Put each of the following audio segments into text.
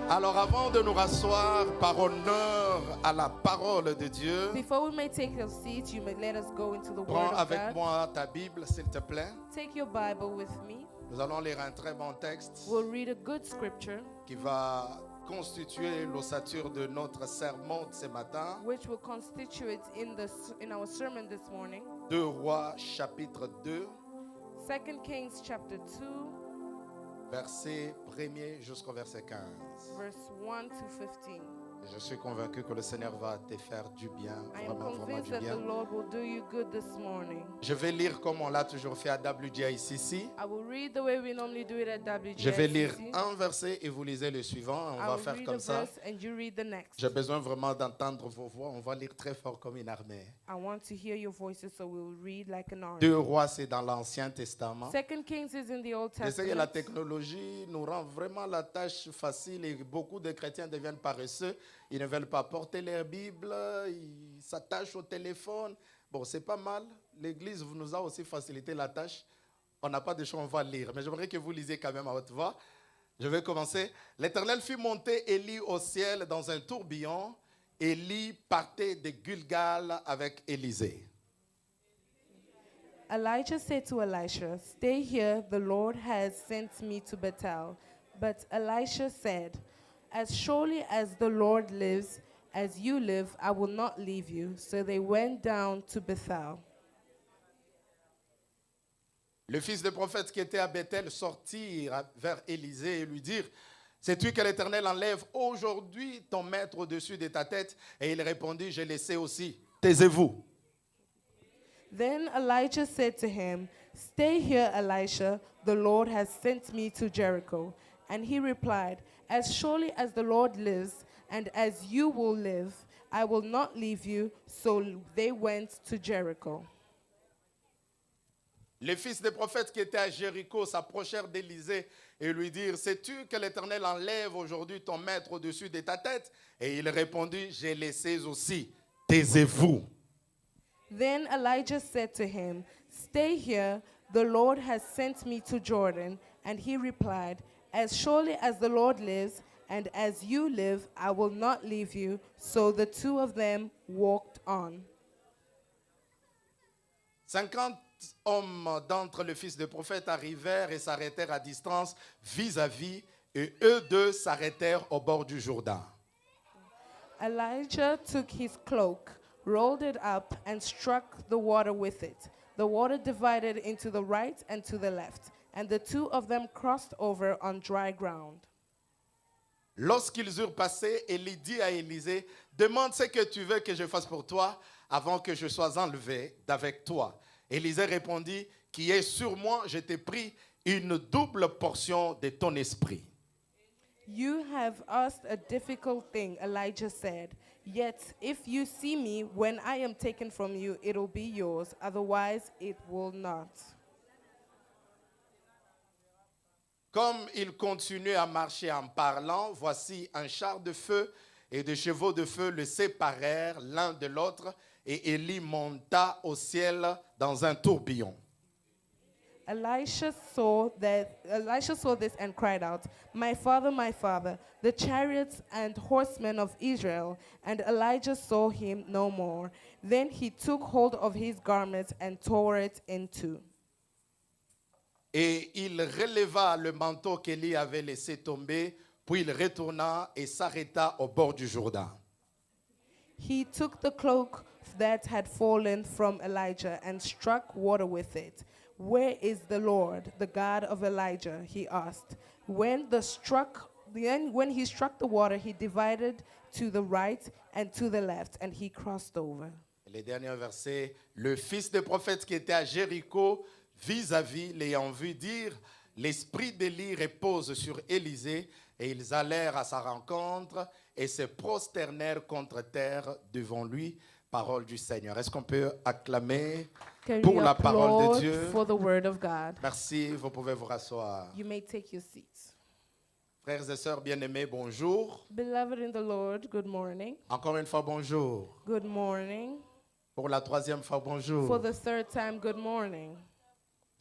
Alors avant de nous rasseoir par honneur à la parole de Dieu, Before we may take our seats, you may let us go into the prends Word of avec God. moi ta Bible, s'il te plaît. Take your Bible with me. Nous allons lire un très bon texte We'll read a good scripture, qui va constituer l'ossature de notre sermon de ce matin. which will constitute in our sermon this morning. 2 Rois chapitre 2, 2 Kings chapter 2, verset 1er jusqu'au verset 15. verse 1 to 15. Et je suis convaincu que le Seigneur va te faire du bien, I am vraiment convinced du that the bien. Lord will do you good this morning. Je vais lire comme on l'a toujours fait à WGICC. I will read the way we normally do it at WGICC. Je vais lire un verset et vous lisez le suivant. On I va will faire read comme a ça. verse and you read the next. J'ai besoin vraiment d'entendre vos voix. On va lire très fort comme une armée. I want to hear your voices, so we will read like an army. 2 Rois, c'est dans l'Ancien Testament. 2 Kings is in the Old Je sais que la Testament. technologie nous rend vraiment la tâche facile et beaucoup de chrétiens deviennent paresseux. Ils ne veulent pas porter leur Bible, ils s'attachent au téléphone. Bon, c'est pas mal. L'Église nous a aussi facilité la tâche. On n'a pas de choix, on va lire. Mais j'aimerais que vous lisiez quand même à haute voix. Je vais commencer. L'Éternel fit monter Élie au ciel dans un tourbillon. Élie partait de Gilgal avec Élisée. Elijah said to Elisha, "Stay here, the Lord has sent me to Bethel." But Elisha said, "As surely as the Lord lives, as you live, I will not leave you." So they went down to Bethel. Le fils du prophète qui était à Bethel sortit vers Élisée et lui dire: sais-tu que l'Éternel enlève aujourd'hui ton maître au-dessus de ta tête? Et il répondit: je le sais aussi. Taisez-vous. Then Elijah said to him, "Stay here, Elisha. The Lord has sent me to Jericho." And he replied, "As surely as the Lord lives, and as you will live, I will not leave you." So they went to Jericho. Les fils des prophètes qui étaient à Jéricho s'approchèrent d'Élisée et lui dirent: sais-tu que l'Éternel enlève aujourd'hui ton maître au-dessus de ta tête? Et il répondit: je le sais aussi. Taisez-vous. Then Elijah said to him, "Stay here, the Lord has sent me to Jordan." And he replied, "As surely as the Lord lives, and as you live, I will not leave you." So the two of them walked on. 50 hommes d'entre les fils des prophètes arrivèrent et s'arrêtèrent à distance vis-à-vis, et eux deux s'arrêtèrent au bord du Jourdain. Elijah took his cloak, rolled it up, and struck the water with it. The water divided into the right and to the left, and the two of them crossed over on dry ground. Lorsqu'ils eurent passé, Élie dit à Élisée: demande ce que tu veux que je fasse pour toi avant que je sois enlevé d'avec toi. Élisée répondit: qui est sur moi, je t'ai pris une double portion de ton esprit. You have asked a difficult thing, Elijah said. Yet if you see me when I am taken from you, it'll be yours. Otherwise, it will not. Comme il continuait à marcher en parlant, voici un char de feu et des chevaux de feu le séparèrent l'un de l'autre, et Élie monta au ciel dans un tourbillon. Elisha saw this and cried out, my father, the chariots and horsemen of Israel." And Elijah saw him no more. Then he took hold of his garments and tore it in two. Et il releva le manteau qu'Élie avait laissé tomber, puis il retourna et s'arrêta au bord du Jourdain. He took the cloak that had fallen from Elijah and struck water with it. "Where is the Lord, the God of Elijah?" he asked. When he struck the water, he divided to the right and to the left, and he crossed over. Les derniers versets: le fils des prophètes qui était à Jéricho, vis-à-vis, l'ayant vu, dire: l'esprit d'Élie repose sur Élisée. Et ils allèrent à sa rencontre et se prosternèrent contre terre devant lui. Parole du Seigneur. Est-ce qu'on peut acclamer Can pour we la parole de applaud Dieu? for the word of God? Merci, vous pouvez vous rasseoir. You may take your seats. Frères et sœurs bien-aimés, bonjour. Beloved in the Lord, good morning. Encore une fois, bonjour. Good morning. Pour la troisième fois, For bonjour. the third time, good morning.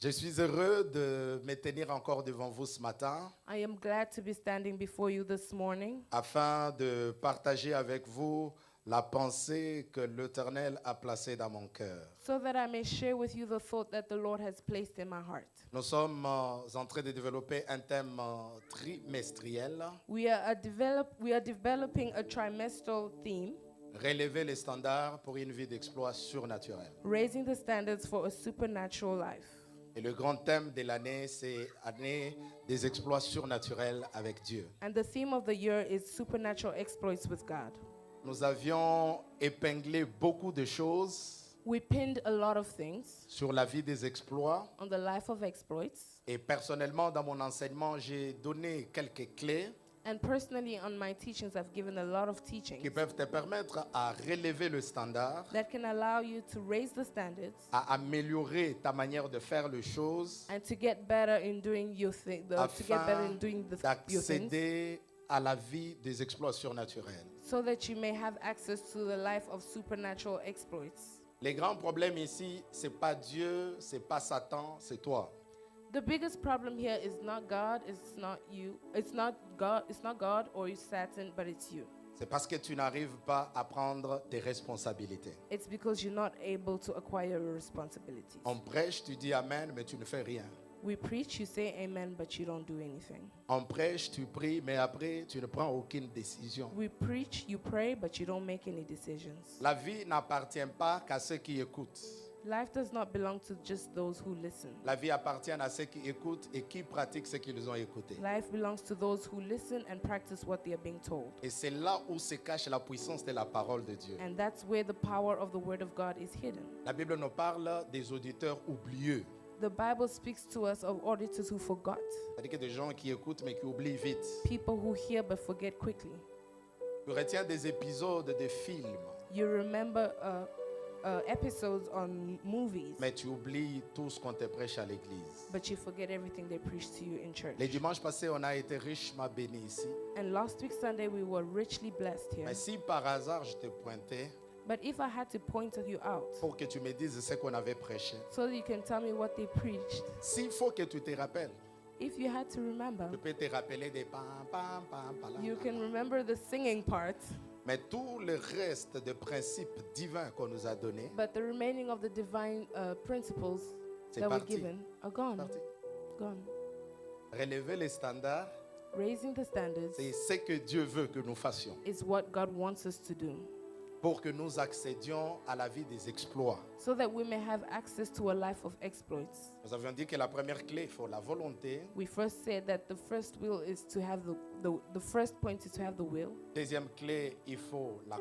Je suis heureux de me tenir encore devant vous ce matin I am glad to be standing before you this morning afin de partager avec vous la pensée que l'Éternel a placée dans mon cœur. so that I may share with you the thought that the Lord has placed in my heart. Nous sommes en train de développer un thème trimestriel, We are developing a trimestral theme, relever les standards pour une vie d'exploit surnaturel. raising the standards for a supernatural life. Et le grand thème de l'année, c'est année des exploits surnaturels avec Dieu. And the theme of the year is supernatural exploits with God. Nous avions épinglé beaucoup de choses We pinned a lot of things sur la vie des exploits. on the life of exploits. Et personnellement, dans mon enseignement, j'ai donné quelques clés And personally, on my teachings, I've given a lot of teachings qui peuvent te permettre à relever le standard, that can allow you to raise the standards à améliorer ta manière de faire les choses, and to get better in doing your thing, to get better afin in doing your things, d'accéder à la vie des exploits surnaturels. so that you may have access to the life of supernatural exploits. Les grands problèmes ici, c'est pas Dieu, c'est pas Satan, c'est toi. The biggest problem here is not God, it's not you, it's not God or Satan, but it's you. C'est parce que tu n'arrives pas à prendre tes responsabilités. It's because you're not able to acquire your responsibilities. On prêche, tu dis Amen, mais tu ne fais rien. We preach, you say amen, but you don't do anything. On prêche, tu pries, mais après, tu ne prends aucune décision. We preach, you pray, but you don't make any decisions. La vie n'appartient pas qu'à ceux qui écoutent. Life does not belong to just those who listen. La vie appartient à ceux qui écoutent et qui pratiquent ce qu'ils ont écouté. Life belongs to those who listen and practice what they are being told. Et c'est là où se cache la puissance de la parole de Dieu. And that's where the power of the word of God is hidden. La Bible nous parle des auditeurs oublieux. The Bible speaks to us of auditors who forgot, C'est-à-dire que des gens qui écoutent mais qui oublient vite. people who hear but forget quickly. Tu retiens des épisodes de films, You remember episodes on movies, mais tu oublies tout ce qu'on te prêche à l'église. but you forget everything they preach to you in church. Les dimanches passés, on a été richement bénis ici. And last week Sunday we were richly blessed here. Mais si par hasard je te pointais But if I had to point you out pour que tu me dises ce qu'on avait prêché, so that you can tell me what they preached, s'il faut que tu te rappelles, if you had to remember, tu peux te rappeler des pam, pam, pam, pam, you can remember the singing part, mais tout le reste de principes divins qu'on nous a donnés, but the remaining of the divine principles c'est that were parti. given are gone. Parti. Gone. Relever les standards, Raising the standards c'est ce que Dieu veut que nous fassions is what God wants us to do pour que nous accédions à la vie des exploits. so that we may have access to a life of exploits. Nous avions dit que la première clé, il faut la volonté. We first said that the first will is to have the first point is to have the will. Deuxième clé, il faut la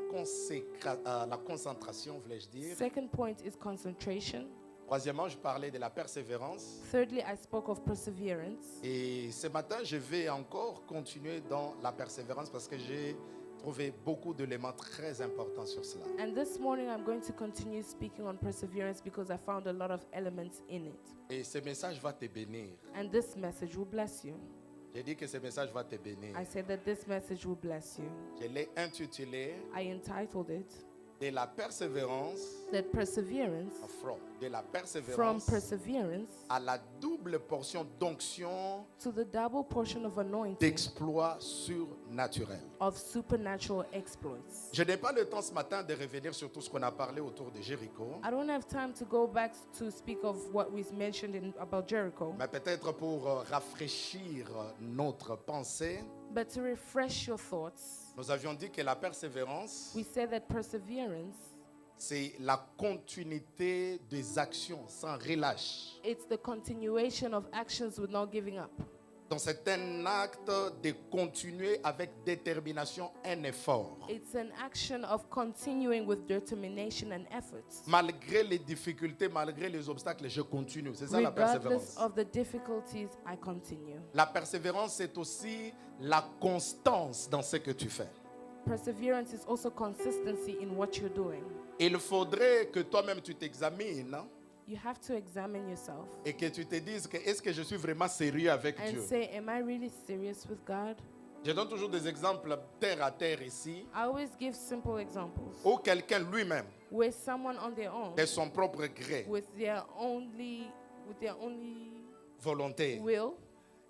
concentration, voulais-je dire. Second point is concentration. Troisièmement, je parlais de la persévérance. Thirdly, I spoke of perseverance. Et ce matin, je vais encore continuer dans la persévérance parce que j'ai trouvé beaucoup d'éléments très importants sur cela. And this morning I'm going to continue speaking on perseverance because I found a lot of elements in it. Et ce message va te bénir. And this message will bless you. J'ai dit que ce message va te bénir. I said that this message will bless you. Je l'ai intitulé I entitled it de la persévérance, that perseverance, de la from persévérance perseverance à la double portion d'onction to the double portion of anointing d'exploits surnaturels. of supernatural exploits. Je n'ai pas le temps ce matin de revenir sur tout ce qu'on a parlé autour de Jéricho, I don't have time to go back to speak of what we mentioned about Jericho, mais peut-être pour rafraîchir notre pensée, but to refresh your thoughts, nous avions dit que la persévérance, we said that perseverance, c'est la continuité des actions sans relâche. it's the continuation of actions with not giving up. Donc c'est un acte de continuer avec détermination un effort. It's an action of continuing with determination and efforts. Malgré les difficultés, malgré les obstacles, je continue. C'est ça la Regardless persévérance. of the difficulties, I continue. La persévérance, c'est aussi la constance dans ce que tu fais. Perseverance is also consistency in what you're doing. Il faudrait que toi-même tu t'examines You have to examine yourself et que tu te dises que est-ce que je suis vraiment sérieux avec and Dieu. say, am I really serious with God? Je donne toujours des exemples terre à terre ici I always give simple examples où quelqu'un lui-même, where someone on their own, de son propre gré, with their only with their only volonté. will.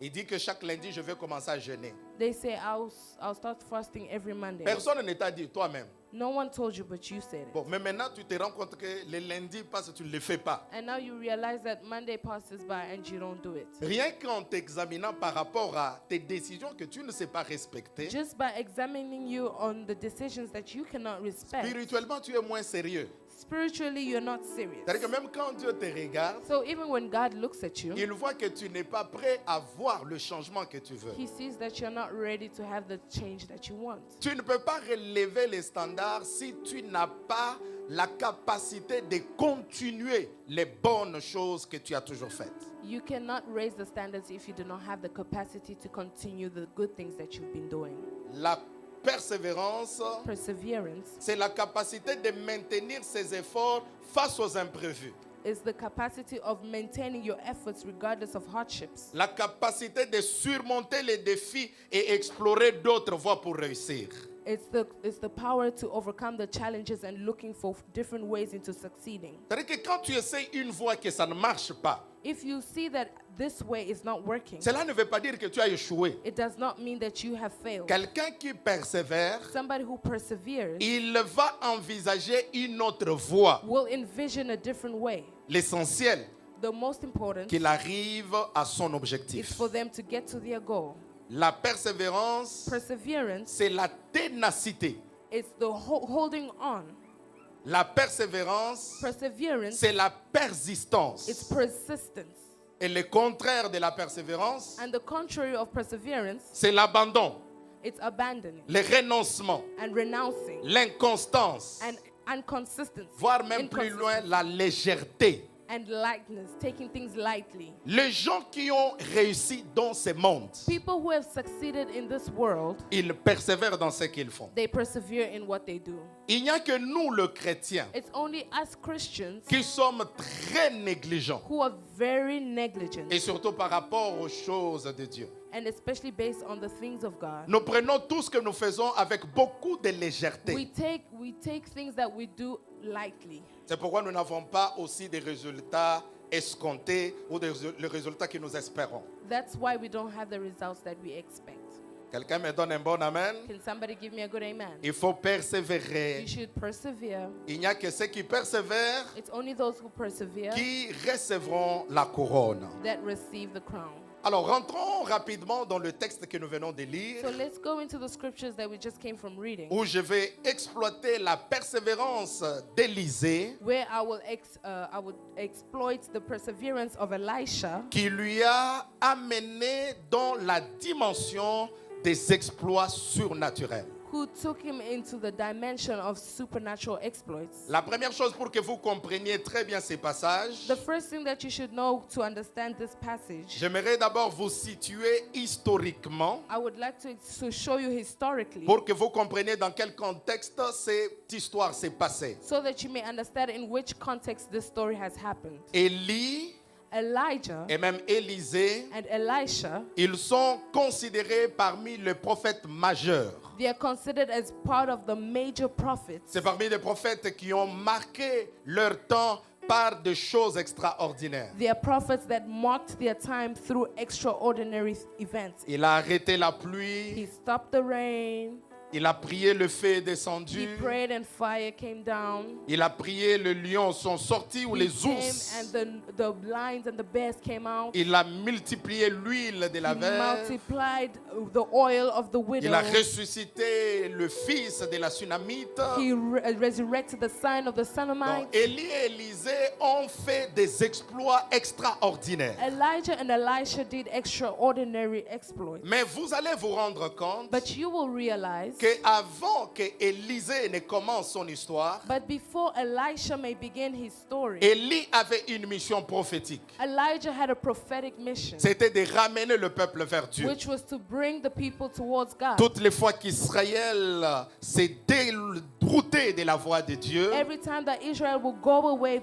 Il dit que chaque lundi, je vais commencer à jeûner. They say, I'll start fasting every Monday. Personne ne t'a dit, toi-même. No one told you, but you said it. Bon, mais maintenant, tu te rends compte que les lundis passent et tu ne le fais pas. And now you realize that Monday passes by and you don't do it. Rien qu'en t'examinant par rapport à tes décisions que tu ne sais pas respecter, Just by examining you on the decisions that you cannot respect, spirituellement, tu es moins sérieux. spiritually you're not serious. C'est-à-dire que même quand Dieu te regarde, So even when God looks at you, il voit que tu n'es pas prêt à voir le changement que tu veux. He sees that you're not ready to have the change that you want. Tu ne peux pas relever les standards si tu n'as pas la capacité de continuer les bonnes choses que tu as toujours faites. You cannot raise the standards if you do not have the capacity to continue the good things that you've been doing. La persévérance, Perseverance c'est la capacité de maintenir ses efforts face aux imprévus. is the capacity of maintaining your efforts regardless of hardships. La capacité de surmonter les défis et explorer d'autres voies pour réussir. It's the power to overcome the challenges and looking for different ways into succeeding. C'est-à-dire que quand tu essaies une voie que ça ne marche pas, If you see that this way is not working, cela ne veut pas dire que tu as échoué. it does not mean that you have failed. Quelqu'un qui persévère, Somebody who perseveres il va envisager une autre voie. will envision a different way. L'essentiel, The most important qu'il arrive à son is objectif. for them to get to their goal. La persévérance, Perseverance c'est la ténacité. is the holding on. La persévérance, Perseverance c'est la is persistance. persistence. Et le contraire de la persévérance, And the contrary of perseverance, c'est l'abandon, it's abandoning le renoncement, and renouncing l'inconstance, and inconsistency, voire même plus loin, la légèreté. and lightness, taking things lightly. Les gens qui ont réussi dans ce monde, People who have succeeded in this world, ils persévèrent dans ce qu'ils font. they persevere in what they do. Il n'y a que nous, le chrétien, It's only us Christians qui sommes très négligents, who are very negligent, et surtout par rapport aux choses de Dieu. and especially based on the things of God. Nous prenons tout ce que nous faisons avec beaucoup de légèreté. We take things that we do lightly. C'est pourquoi nous n'avons pas aussi des résultats escomptés ou les résultats que nous espérons. That's why we don't have the results that we expect. Quelqu'un me donne un bon amen? Can somebody give me a good amen? Il faut persévérer. You should persevere. Il n'y a que ceux qui persévèrent It's only those who persevere qui recevront la couronne. that receive the crown. Alors, rentrons rapidement dans le texte que nous venons de lire, So let's go into the scriptures that we just came from reading, où je vais exploiter la persévérance d'Élisée, where I would exploit the perseverance of Elisha, qui lui a amené dans la dimension des exploits surnaturels. who took him into the dimension of supernatural exploits. La première chose pour que vous compreniez très bien ces passages, The first thing that you should know to understand this passage, j'aimerais d'abord vous situer historiquement I would like to show you historically, pour que vous compreniez dans quel contexte cette histoire s'est passée. so that you may understand in which context this story has happened. Élie Elijah et même Élisée, and Elisha, ils sont considérés parmi les prophètes majeurs. they are considered as part of the major prophets. C'est parmi les prophètes qui ont marqué leur temps par des choses extraordinaires. They are prophets that marked their time through extraordinary events. Il a arrêté la He pluie, stopped the rain. il a prié, le feu est He descendu, prayed and fire came down. il a prié, les lions sont sortis ou He les came ours. and the lions and the bears came out. Il a multiplié l'huile de la He verre. multiplied the oil of the widow. Il a ressuscité le fils de la Sunamite. He resurrected the son of the Donc, Sunamite. Élie et Élisée ont fait des exploits extraordinaires. Elijah and Elisha did extraordinary exploits. Mais vous allez vous rendre compte But you will realize, qu'avant que Élisée ne commence son histoire, but before Elisha may begin his story, Élie avait une mission prophétique. Elijah had a prophetic mission, C'était de ramener le peuple vers Dieu. which was to bring the people towards God. Toutes les fois qu'Israël s'est brouté de la voie de Dieu, every time that Israel will go away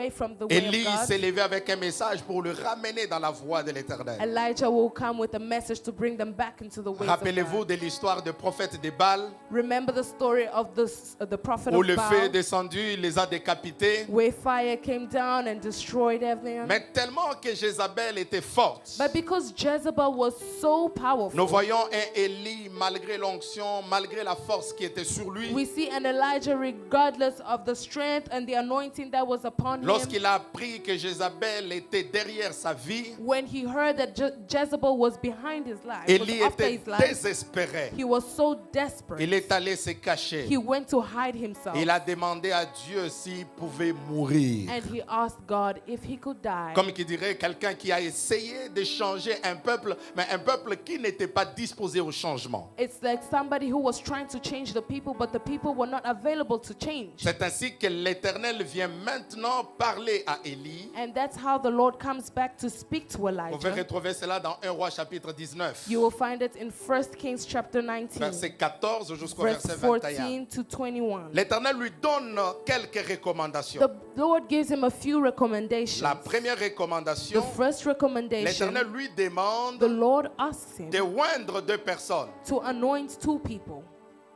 from the way Élie of s'est God, levé avec un message pour le ramener dans la voie de l'Éternel. Elijah will come with a message to bring them back into the ways of Rappelez-vous God. de l'histoire du prophète de Baal, Remember the story of the prophet où of le feu est Baal, descendu, il les a décapités. where fire came down and destroyed everything. Mais tellement que Jézabel était forte, But because Jezebel was so nous powerful, voyons un Élie, malgré l'onction, malgré la force qui était sur lui, we see an Elijah, regardless of the strength and the anointing that was upon him, lorsqu'il a appris que Jézabel était derrière sa vie, when he heard that Jezebel was behind his life, Élie was after était his life, désespéré. he was so desperate. Il est allé se cacher. He went to hide himself. Il a demandé à Dieu s'il pouvait mourir. And he asked God if he could die. Comme qui dirait quelqu'un qui a essayé de changer un peuple, mais un peuple qui n'était pas disposé au changement. It's like somebody who was trying to change the people, but the people were not available to change. C'est ainsi que l'Éternel vient maintenant parler à Élie. And that's how the Lord comes back to speak to Vous pouvez Elijah. retrouver cela dans 1 Roi chapitre 19, You will find it in 1 Kings chapter 19, verset 14 jusqu'au verse verset 21. 14 to 21. L'Éternel lui donne quelques recommandations. The Lord gives him a few recommendations. La première The recommandation, first recommendation, l'Éternel lui demande the Lord asks him de oindre deux personnes, to anoint two people,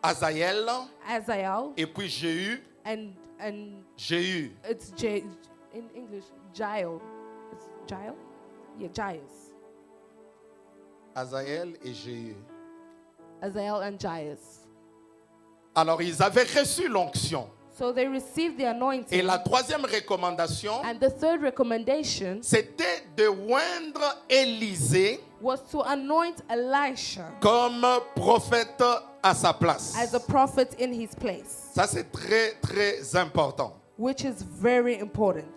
Azaël Azael et puis Jéhu. and Jéhu. it's in English, Jael. It's Jael? Yeah, Jairus. Azaël et Jéhu. Azael and Jairus. Alors ils avaient reçu l'onction. So they received the anointing. Et la troisième recommandation, And the third recommendation c'était de oindre Élisée was to anoint Elisha comme prophète à sa place. as a prophet in his place, Ça c'est très très important. which is very important.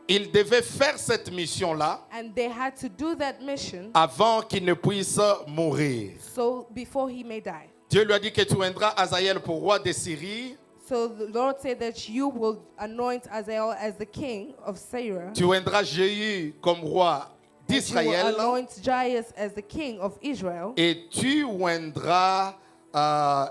Il devait faire cette mission-là And they had to do that mission avant qu'il ne puisse mourir. so before he may die. Dieu lui a dit que tu oindras Azaël pour roi de Syrie, So the Lord said that you will anoint Azael as the king of Syria. tu oindras Jéhu comme roi And you will d'Israël anoint Jairus as the king of Israel. et tu oindras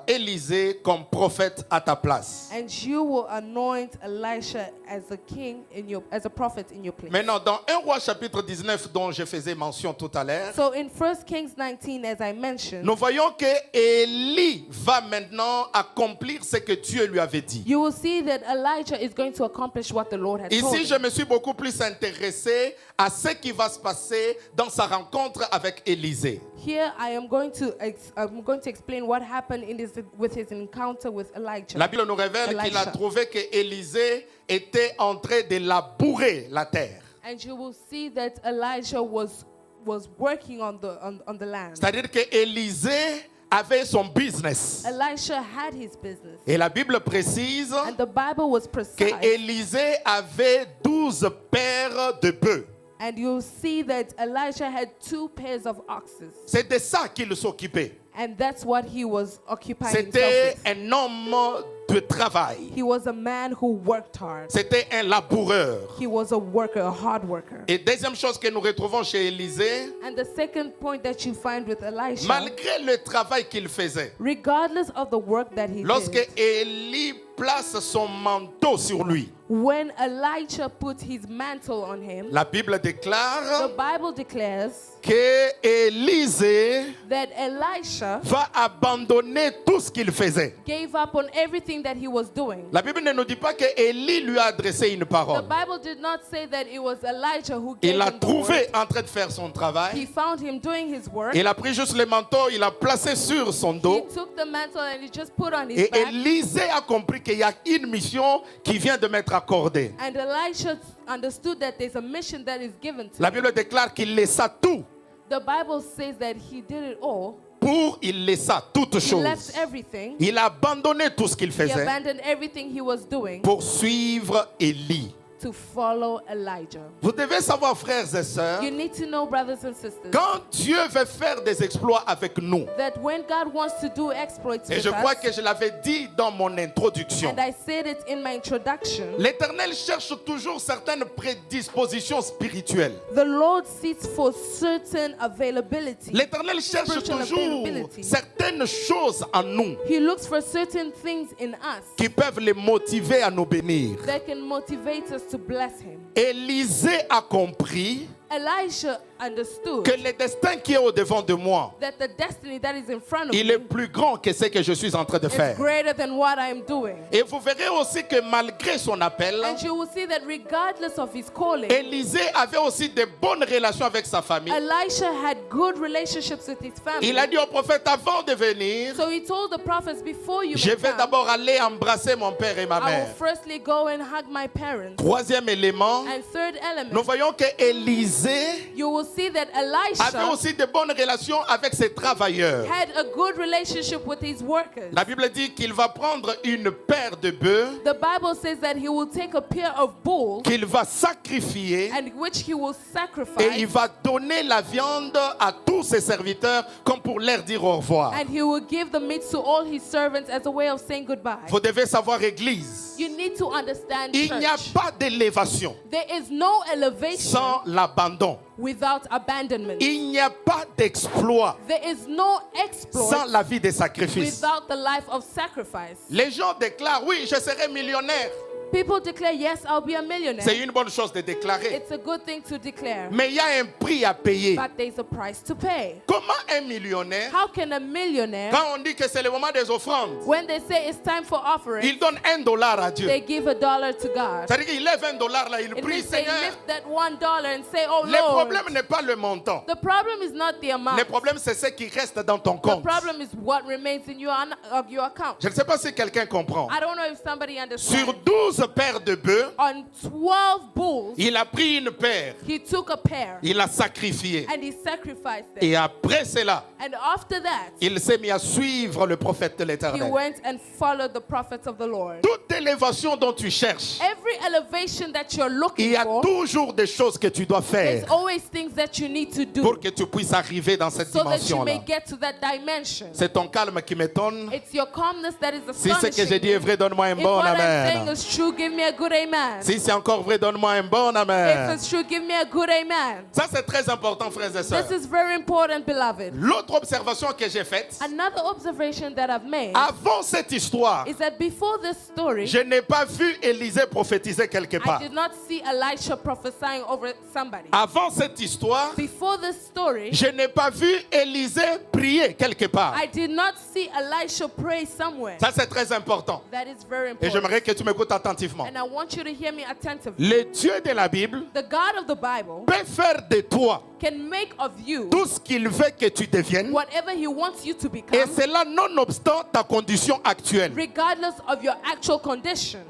Élisée comme prophète à ta place. And you will anoint Elisha as a king as a prophet in your place. Maintenant, dans 1 Roi chapitre 19 dont je faisais mention tout à l'heure, So in 1 Kings 19, as I mentioned, nous voyons que Élie va maintenant accomplir ce que Dieu lui avait dit. you will see that Elijah is going to accomplish what the Lord had told Ici, je him. me suis beaucoup plus intéressé à ce qui va se passer dans sa rencontre avec Élisée. Here I am going to explain what happened with his encounter with Elijah. La Bible nous révèle qu'il a Elisha. trouvé que Élisée était en train de labourer la terre. And you will see that Elijah was working on the land. C'est-à-dire que Élisée avait son business. Elisha had his business. Et la Bible précise And the Bible was que precise. Élisée avait 12 paires de bœufs. And you'll see that Elisha had 2 pairs of oxes. C'est de ça qu'il s'occupait. And that's what he was occupying C'était himself with. un homme de travail. He was a man who worked hard. C'était un laboureur. He was a worker, a hard worker. Et deuxième chose que nous retrouvons chez Élisée, And the second point that you find with Elisha, malgré le travail qu'il faisait, regardless of the work that he lorsque did, Élie place son manteau sur lui, when Elisha put his mantle on him, la Bible the déclare Bible declares que Élisée that Elisha va abandonner tout ce qu'il faisait. gave up on everything that he was doing. La Bible ne nous dit pas que Élie lui a adressé une The parole. Bible did not say that it was Elijah who gave Il l'a him the trouvé word. en train de faire son He travail. found him doing his work. Il a pris juste le manteau, il l'a placé sur son He dos. took the mantle and he just put on his Et back. Élisée a compris qu'il y a une mission qui vient de m'être accordée. And Elisha understood that there's a mission that is given to La him. Bible déclare qu'il laissa tout The Bible says that he did it all. il laissa toutes He choses. left everything. Il a abandonné tout ce qu'il He faisait abandoned everything he was doing pour suivre Élie. to follow Elijah. Vous devez savoir, frères et sœurs, You need to know, brothers and sisters, quand Dieu veut faire des exploits avec nous, that when God wants to do exploits et with je crois us, que je l'avais dit dans mon introduction, and I said it in my introduction, l'Éternel cherche toujours certaines prédispositions spirituelles. the Lord seeks for certain availability. L'Éternel cherche Spiritual toujours availability. certaines choses en nous He looks for certain things in us qui peuvent les motiver à nous bénir. that can motivate us to bless him. Élisée a compris Elisha understood que le destin qui est au-devant de moi, that the destiny that is in front of il me est plus grand que ce que je suis en train de is faire. greater than what I am doing. Et vous verrez aussi que malgré son appel, And you will see that regardless of his calling, Élisée avait aussi de bonnes relations avec sa famille. Elisha had good relationships with his family. Il a dit au prophète, avant de venir, So he told the prophets, before you je may vais come, d'abord aller embrasser mon père et ma I will mère. firstly go and hug my parents. Troisième élément, And third nous element, voyons que Élisée you will see that avait Elisha aussi de bonnes relations avec ses travailleurs. had a good relationship with his workers. La Bible dit qu'il va prendre une paire de bœufs, The Bible says that he will take a pair of bulls qu'il va sacrifier and which he will et il sacrifice, va donner la viande à tous ses serviteurs comme pour leur dire au revoir. and he will give the meat to all his servants as a way of saying goodbye. Vous devez savoir, Église, You need to understand, il n'y a church, pas d'élévation there is no elevation sans l'abandon. without abandonment. Il n'y a pas d'exploit There is no sans exploit la vie de sacrifice. without the life of sacrifice. Les gens déclarent, oui, je serai millionnaire. People declare, yes, I'll be a millionaire. C'est une bonne chose de déclarer. It's a good thing to declare, Mais il y a un prix à payer. but there's a price to pay. Comment un millionnaire, How can a millionaire, quand on dit que c'est le moment des offrandes, when they say it's time for offering, il donne $1 à Dieu? they give $1 to God? C'est-à-dire qu'il lève $1 là, il It prie, means they Seigneur. lift that $1 and say, oh Le Lord. problème n'est pas le montant. The problem is not the amount. Le problème, c'est ce qui reste dans ton The compte. problem is what remains in your account. Je ne sais pas si quelqu'un comprend. I don't know if somebody Sur understands. 12 paires de bœufs, On 12 bulls, il a pris une paire, he took a pair il l'a sacrifié. and he sacrificed them. Et après cela, And after that, il s'est mis à suivre le prophète de he l'Éternel. went and followed the prophets of the Lord. Toute élévation dont tu cherches, Every elevation that you're il looking y a for, toujours des choses que tu dois there's faire always things that you need to do pour que tu puisses arriver dans cette so that you may dimension-là. get to that dimension. C'est ton calme qui m'étonne. It's your calmness that is Si ce que j'ai astonishing dit est me. vrai, donne-moi un If bon what I'm saying amen. is true, give me a good amen. Si c'est encore vrai, donne-moi un bon If amen. it's true, give me a good amen. Ça, c'est très important, frères et sœurs. This is very important, beloved. L'autre observation que j'ai faite, Another observation that I've made avant cette histoire, is that before this story, je n'ai pas vu Élisée prophétiser quelque I part. did not see Elisha prophesying over somebody. Avant cette histoire, Before this story, je n'ai pas vu Élisée prier quelque part. I did not see Elisha pray somewhere. Ça, c'est très important. That is very Et important. j'aimerais que tu m'écoutes attentivement. And I want you to hear me attentively. Le Dieu de la Bible The God of the Bible peut faire de toi can make of you tout ce qu'il veut que tu deviennes, whatever He wants you to et become, cela nonobstant ta condition actuelle. regardless of your actual condition.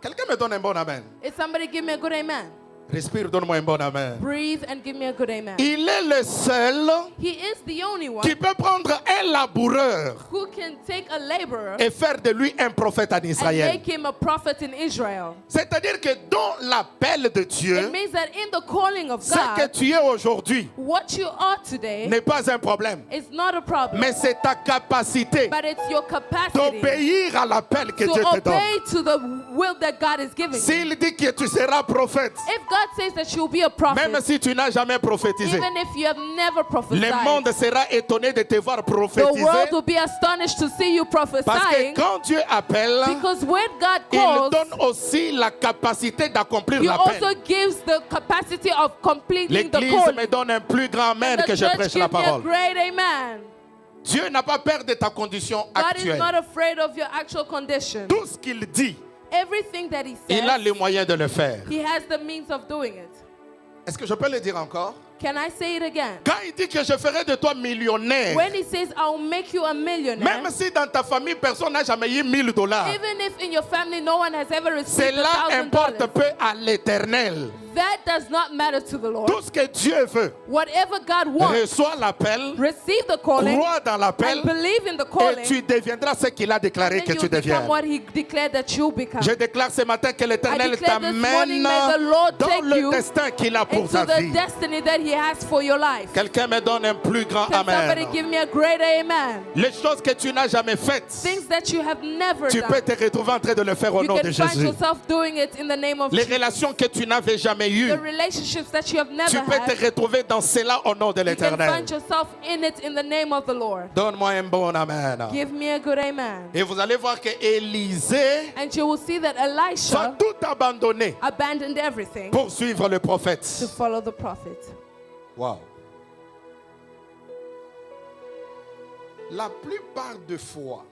Quelqu'un me donne un bon amen. Is somebody give me a good amen? Respire, donne-moi un bon amen. Breathe and give me a good amen. Il est le seul He is the only one qui peut prendre un laboureur who can take a laborer et faire de lui un prophète en and Israël. make him a prophet in Israel. C'est-à-dire que dans l'appel de It Dieu, means that in the calling of ce que God, tu es aujourd'hui what you are today n'est pas un problème, is not a problem, mais c'est ta capacité but it's your capacity d'obéir à l'appel que to Dieu te donne. obey to the will that God is giving you. S'il dit que tu seras prophète, If God says that you'll be a prophet, même si tu n'as jamais prophétisé, even if you have never le prophesied, monde sera étonné de te voir the world prophétiser, will be astonished to see you parce que prophesying, quand Dieu appelle, because when God il calls, donne aussi la capacité d'accomplir He l'appel. also gives the capacity of completing the L'Église calling. me donne un plus grand amen And que the je church prêche give la me a parole. great amen. Dieu n'a pas peur de ta condition God is actuelle. not afraid of your actual condition. Tout ce qu'il dit, Everything that He il a says, les moyens de le faire. He has the means of doing it. Est-ce que je peux le dire encore? Can I say it again? Quand il dit que je ferai de toi millionnaire, When He says, I'll make you a millionaire, même si dans ta famille personne n'a jamais eu $1000, even if in your family no one has ever received cela importe $1,000, peu à l'Éternel. that does not matter to the Lord. Tout ce que Dieu veut, Whatever God wants, reçois l'appel, receive the calling crois dans l'appel, and believe in the et calling. tu deviendras ce qu'il a déclaré Then que you tu become deviens. what He declared that you become. Je déclare ce matin que I l'Éternel declare this morning, t'amène may the Lord dans take le you destin qu'il a pour into ta the vie. destiny that He has for your life. Quelqu'un me donne un plus grand Can somebody amen. give me a greater amen? Les choses que tu n'as jamais faites, Things that you have never tu peux done. te retrouver en train de le faire au You nom de can find Jésus. yourself doing it in the name of Les Jesus. relations que tu n'avais jamais eues, The relationships that you have tu never peux te had, retrouver dans cela au nom de you can l'Éternel. find yourself in it in the name of the Lord. Donne-moi un bon amen. Give me a good amen. Et vous allez voir que Élisée And you will see that va Elisha tout abandonner abandoned everything pour suivre le to prophète. follow the prophet. Wow. La plupart des fois,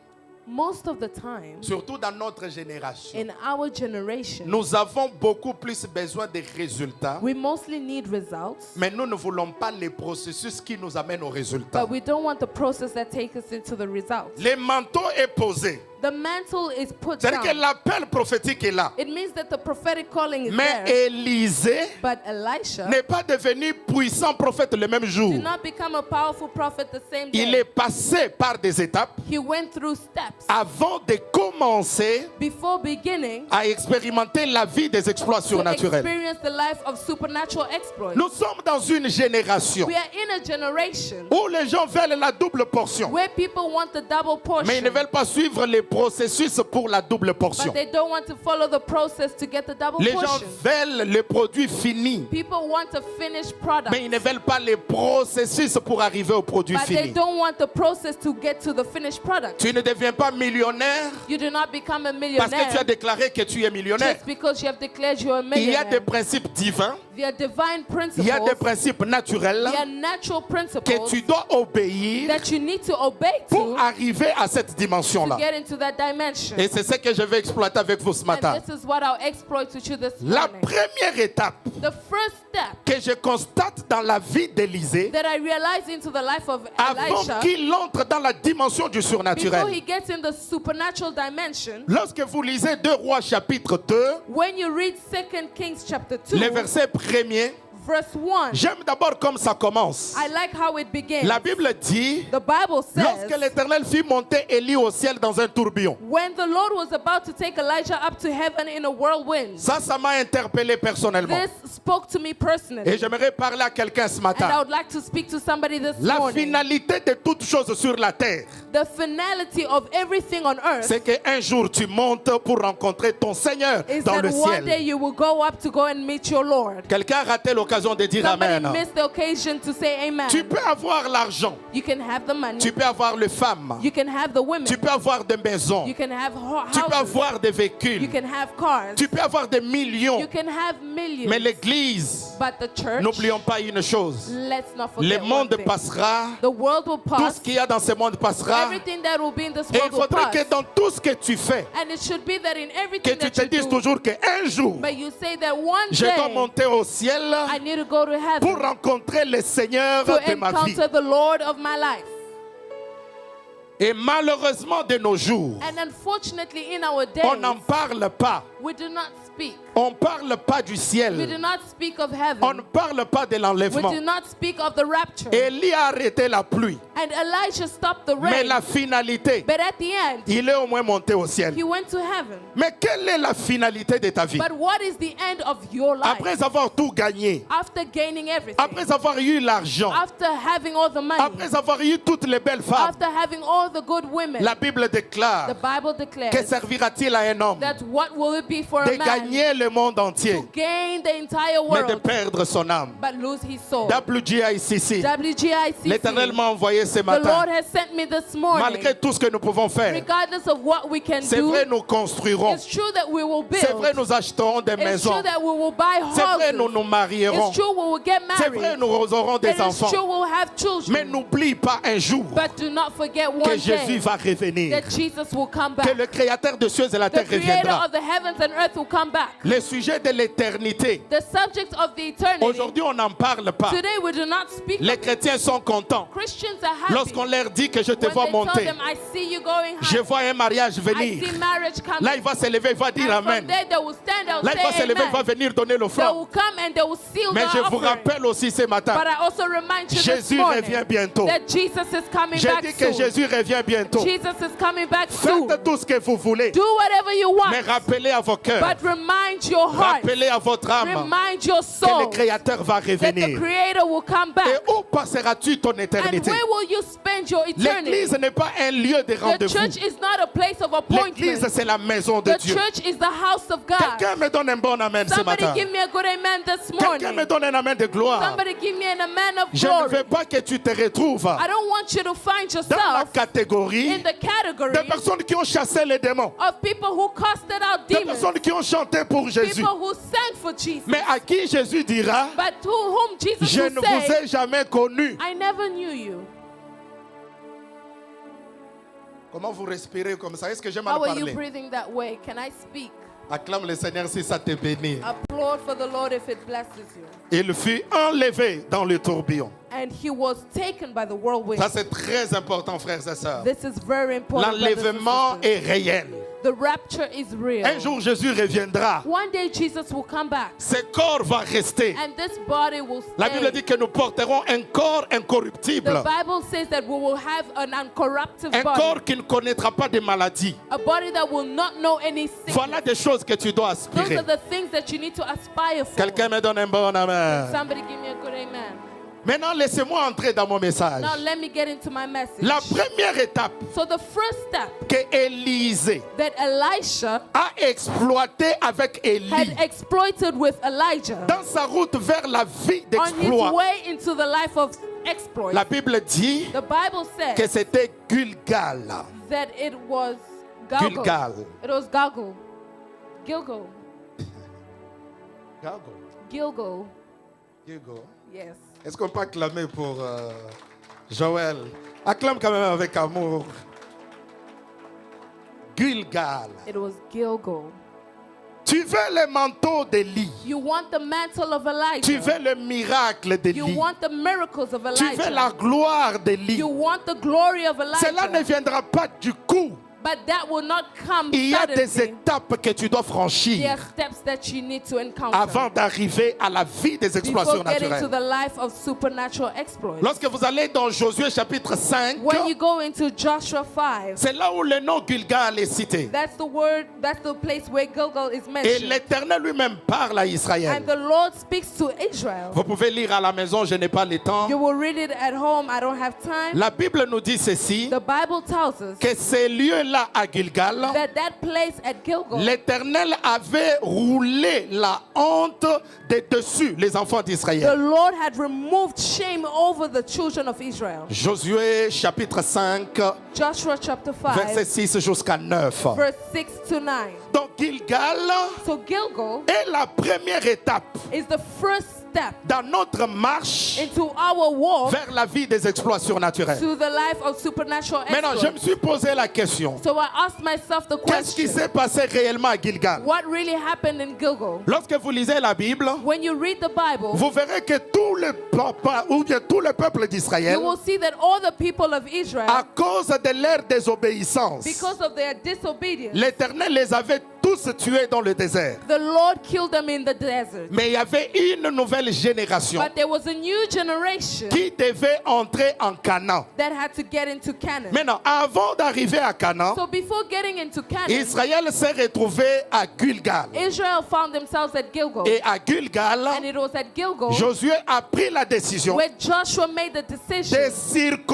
Most of the time, surtout dans notre génération, in our generation, nous avons beaucoup plus besoin de résultats, we mostly need results, mais nous ne voulons pas les processus qui nous amènent aux résultats. but we don't want the process that takes us into the results. Le manteau est posé. The mantle is put C'est-à-dire que down. l'appel prophétique est là. It means that the prophetic calling is Mais there. Élisée But Elisha n'est pas devenu puissant prophète le même jour. did not become a powerful prophet the same Il day. est passé par des étapes He went through steps avant de commencer before beginning à expérimenter la vie des exploits to surnaturels. experience the life of supernatural exploits. Nous sommes dans une génération We are in a generation où les gens veulent la double portion, where people want the double mais ils ne portion, veulent pas suivre les processus pour la double portion. but they don't want to follow the process to get the double Les gens portion. veulent le produit fini, People want a finished product, mais ils ne veulent pas les processus pour arriver au produit but they fini. don't want the process to get to the finished product. Tu ne deviens pas millionnaire You do not become a parce que tu as millionaire déclaré que tu es millionnaire. just because you have declared you're a Il y a des millionaire. principes divins, There are divine il y a des principles, principes naturels there are natural que principles tu dois obéir that you need to obey pour to arriver à cette dimension-là. get into that dimension. Et c'est ce que je vais exploiter avec vous ce matin. And this is what I'll exploit with you this La morning. première étape The first step que je constate dans la vie d'Élisée, that I realize into the life of avant Elisha, qu'il entre dans la dimension du before surnaturel. he gets in the supernatural dimension, Lorsque vous lisez 2 Rois chapitre 2, when you read 2 Kings chapter 2, le verset 1er, verse 1, j'aime d'abord comme ça commence. I like how it begins. La Bible dit, The Bible lorsque says, l'Éternel fit monter Élie au ciel dans un tourbillon. when the Lord was about to take Elijah up to heaven in a whirlwind, Ça m'a interpellé personnellement. this spoke to me Et personally. j'aimerais parler à quelqu'un ce And I matin. would like to speak to somebody this La morning. finalité de toutes choses sur la terre, The finality of everything on earth c'est qu'un jour tu montes pour rencontrer ton Seigneur is dans that le one day ciel. you will go up to go and meet your Lord. Quelqu'un a raté l'occasion de dire Somebody Amen. missed the occasion to say amen. Tu peux avoir l'argent, You can have the money. tu peux avoir les femmes, You can have the women. tu peux avoir des maisons, You can have tu peux houses. avoir des You véhicules, can have cars. tu peux avoir des millions. You can have millions. Mais l'Église, But the church, n'oublions pas une chose. let's not Le forget one monde thing. passera, The world will tout pass. ce qu'il y a dans ce monde passera. Everything that will be in this Et il world will faudrait pass. que dans tout ce que tu fais, And it should be that in que everything tu that te you dises do, toujours qu'un jour, but you say that one je dois day monter au ciel I need to go to pour heaven rencontrer le Seigneur to de ma vie. encounter the Lord of my life. Et malheureusement de nos jours, And unfortunately, in our on days, n'en parle pas. we do not speak. On ne parle pas du We do ciel. not speak of On ne heaven. parle pas de We l'enlèvement. do not speak of the rapture. Élie a arrêté la pluie. And Elijah stopped the Mais rain. la finalité, But at the end, il est au moins monté au ciel. he went to heaven. Mais quelle est la finalité de ta vie? But what is the end of your life? Après avoir tout gagné, After gaining everything, après avoir eu l'argent, after having all the money, après avoir eu toutes les belles femmes, after having all the good women, la Bible the déclare Bible que declares servira-t-il à un homme that what will it be for de a man gagner le monde entier, to gain the entire mais de world perdre son âme? but lose his soul? WGICC, WGICC, l'Éternel m'a envoyé ce the Lord matin. has sent me this morning. Malgré tout ce que nous pouvons faire, Regardless of what we can c'est do, vrai, nous construirons. it's true that we will C'est vrai, build. nous acheterons des It's maisons. true that we will buy C'est vrai, nous houses. nous marierons. It's true we will get C'est vrai, married. nous aurons des It is enfants. true we'll have Mais children. n'oublie pas un jour But do not forget que one Jésus day va revenir. that Jesus will come Que back. le Créateur des cieux et la The terre creator reviendra. of the heavens and earth will come back. Le sujet de l'éternité. The subject of the eternity. Aujourd'hui, on n'en parle pas. Today we do not speak Les of it. chrétiens sont contents. Christians are happy. Lorsqu'on leur dit que je te When vois they told monter, them, I see you going high. je vois un mariage I venir. see marriage coming. Là, il va se lever, il va dire And from Amen. there they will stand, they will Là, il va se say lever, il va amen. venir donner They l'offrande. will come and they will seal Mais the je vous offering. rappelle aussi ce matin, But I also remind you this Jésus morning revient bientôt. that Jesus is coming J'ai back dit que soon. Jésus revient bientôt. Jesus is coming back soon. Faites tout ce que vous voulez. Do whatever you want. Mais rappelez à vos cœurs, But remind your heart. rappelez à votre âme Remind your que soul le Créateur va that the revenir. Creator will come Et back. où passeras-tu ton And éternité? where will you spend your eternity? L'église n'est pas un lieu de The rendez-vous. church is not a place of L'église, appointment. c'est la maison de The Dieu. church is the house of God. Quelqu'un me donne un bon amen ce Somebody matin. give me a good amen this Quelqu'un me morning. donne un amen de gloire. Somebody give me an amen of Je ne glory. veux pas que tu te retrouves I don't want you to find dans la yourself catégorie in the category des personnes qui ont chassé les démons, of people who casted out des demons, personnes qui ont chanté pour Jésus. people who sang for Jesus, Mais à qui Jésus dira, but to whom Jesus je will ne vous say, ai jamais connu. I never knew you. Comment vous respirez comme ça? Est-ce que j'ai mal How are you parlé? breathing that way? Can I speak? Acclame le Seigneur si ça te bénit. Applaud for the Lord if it blesses you. Il fut enlevé dans le tourbillon. And he was taken by the whirlwind. Ça c'est très important, frères et sœurs. This is very important. brothers and L'enlèvement sisters. est réel. The rapture is real. Un jour Jésus reviendra. One day Jesus will come back. Ce corps va rester. And this body will La Bible stay. dit que nous porterons un corps incorruptible. The Bible says that we will have an uncorruptive Un body. corps qui ne connaîtra pas de maladie. A body that will not know any sickness. Voilà des choses que tu dois Those aspirer. are the things that you need to aspire for. Quelqu'un me donne un bon amen. Somebody give me a good amen. Maintenant, laissez-moi entrer dans mon message. Now let me get into my message. La première étape So the first step que Élisée that Elisha a exploité avec Élie had exploited with Elijah dans sa route vers la vie on his d'exploit, way into the life of exploit. la Bible dit The Bible que says c'était Gilgal. that it was Gilgal. Gilgal. It was Gilgal. Gilgal. Gilgal. Gilgal. Yes. Est-ce qu'on peut acclamer pour Joël? Acclame quand même avec amour. Gilgal. It was Gilgal. Tu veux le manteau d'Élie. You want the mantle of Tu Elijah. veux le miracle You d'Élie. want the miracles of Tu veux la Elijah. gloire d'Élie. You want the glory of Cela ne Elijah. viendra pas du coup. But that will not come Il y a des suddenly. étapes que tu dois There franchir are steps that you need to encounter avant d'arriver à la vie des exploitations before getting to naturelles. the life of supernatural exploits. Lorsque vous allez dans Josué chapitre 5, When you go into Joshua 5, c'est là où le nom Gilgal est cité. that's the place where Gilgal is Et mentioned. l'Éternel lui-même parle à Israël. And the Lord speaks to Israel. Vous pouvez lire à la maison, je n'ai pas le temps. You will read it at home. I don't have time. La Bible nous dit ceci, The Bible tells us que ces lieux-là à Gilgal, that place at Gilgal, l'Éternel avait roulé la honte de dessus les enfants the d'Israël. Lord had removed shame over the children of Israel. Josué chapitre 5, Joshua chapter verset 5, 6 jusqu'à 9. verse 6 to 9. Donc Gilgal So Gilgal est la première étape is the first step dans notre marche into our walk vers la vie des exploits surnaturels. to the life of supernatural Maintenant, je me exploits. suis posé la question. So I asked myself the Qu'est-ce qui question, s'est passé réellement à Gilgal? what really happened in Gilgal? Lorsque vous lisez la Bible, When you read the Bible, vous verrez que tout le peuple d'Israël, you will see that all the people of à Israel, cause de leur désobéissance, because of their disobedience, l'Éternel les avait tous tués dans le désert. the Lord killed them in the desert. Mais il y avait une nouvelle génération But there was a new generation qui devait entrer en Canaan. that had to get into Canaan. Maintenant, avant d'arriver à Canaan, So before getting into Canaan, Israël s'est retrouvé à Gilgal. Israel found themselves at Gilgal. Et à Gilgal, And it was at Gilgal Josué a pris la décision where Joshua made the de decision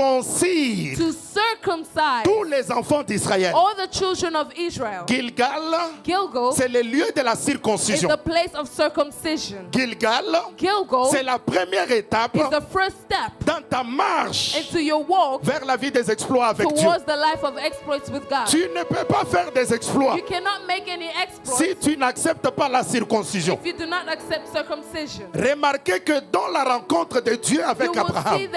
circoncire to circumcise tous les enfants d'Israël. all the children of Israel. Gilgal, Gilgal c'est le lieu de la is circoncision. the place of circumcision. Gilgal, Gilgal c'est la première étape is the first step dans ta marche into your walk vers la vie des exploits avec Dieu. towards the life of exploits with God. Tu ne peux pas faire des exploits You cannot make any exploits si tu n'acceptes pas la circoncision. if you do not accept circumcision. Remarquez que dans la rencontre de Dieu You avec will see Abraham,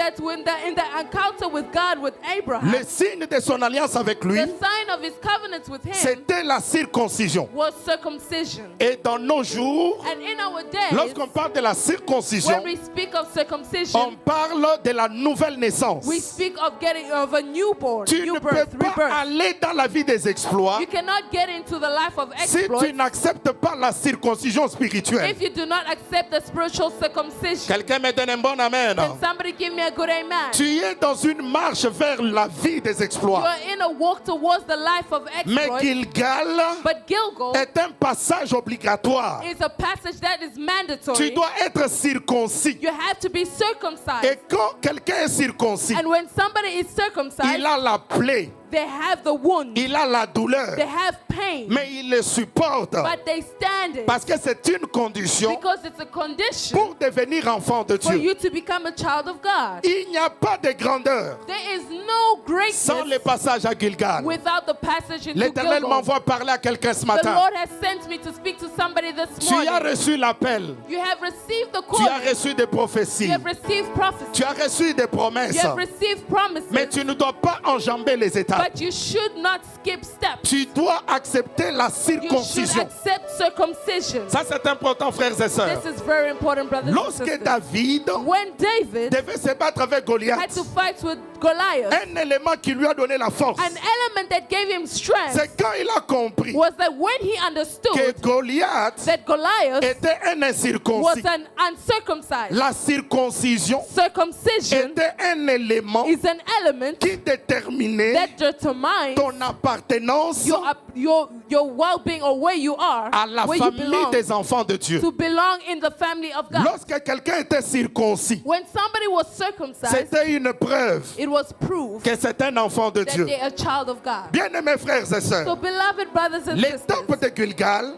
that in the encounter with God with Abraham, le signe de son alliance avec lui, the sign of his covenant with him c'était la circoncision. circoncision. was circumcision. Et dans nos jours, And in our days, lorsqu'on parle de la circoncision, when we speak of on circumcision, parle de la nouvelle naissance. we speak of a newborn, Tu new ne peux birth, pas rebirth. aller dans la vie des exploits You cannot get into the life of si exploits tu n'acceptes pas la circoncision spirituelle. if you do not accept the spiritual circumcision. Quelqu'un me donne un bon amen. Can somebody give me a good amen? Tu es dans une marche vers la vie des You exploits. are in a walk towards the life of Mais exploits. Gilgal But Gilgal est un passage obligatoire. is a passage that is Tu mandatory. dois être circoncis. You have to be circumcised. Et quand quelqu'un est circoncis, And when somebody is circumcised, il a la plaie, they have the wound, il a la douleur, they have pain, mais il le supporte but they stand it parce que c'est une condition because it's a condition pour devenir enfant de for Dieu. you to become a child of God. Il n'y a pas de grandeur There is no sans le greatness passage à Gilgal. without the passage into L'Éternel Gilgal. m'envoie parler à quelqu'un ce The matin. Lord has sent me to speak to somebody this Tu as morning. reçu l'appel, You have received the tu as calling. reçu des prophéties, You have received prophecy. tu as reçu des promesses, You have received promises. mais tu ne dois pas enjamber les étapes. But you should not skip steps. Tu dois accepter la You should circoncision. accept circumcision. Ça, c'est important, frères et sœurs. This is very important, brothers and Lorsque sisters. David When David devait se battre avec had Goliath, to fight with Goliath, un élément qui lui a donné la force, an element that gave him strength c'est quand il a compris was that when he que understood Goliath that Goliath était un was incirconcis. an uncircumcised, La circoncision circumcision était un élément is an element qui déterminait that determines ton appartenance your well-being or where you are, à la where you famille belong, des enfants de Dieu. to belong in the family of God. Lorsque quelqu'un était circoncis, When somebody was circumcised, c'était une preuve it was proof que c'est un enfant de that Dieu. they're a child of God. Bien-aimés frères et So, sœurs, beloved brothers and l'étape sisters, de Gilgal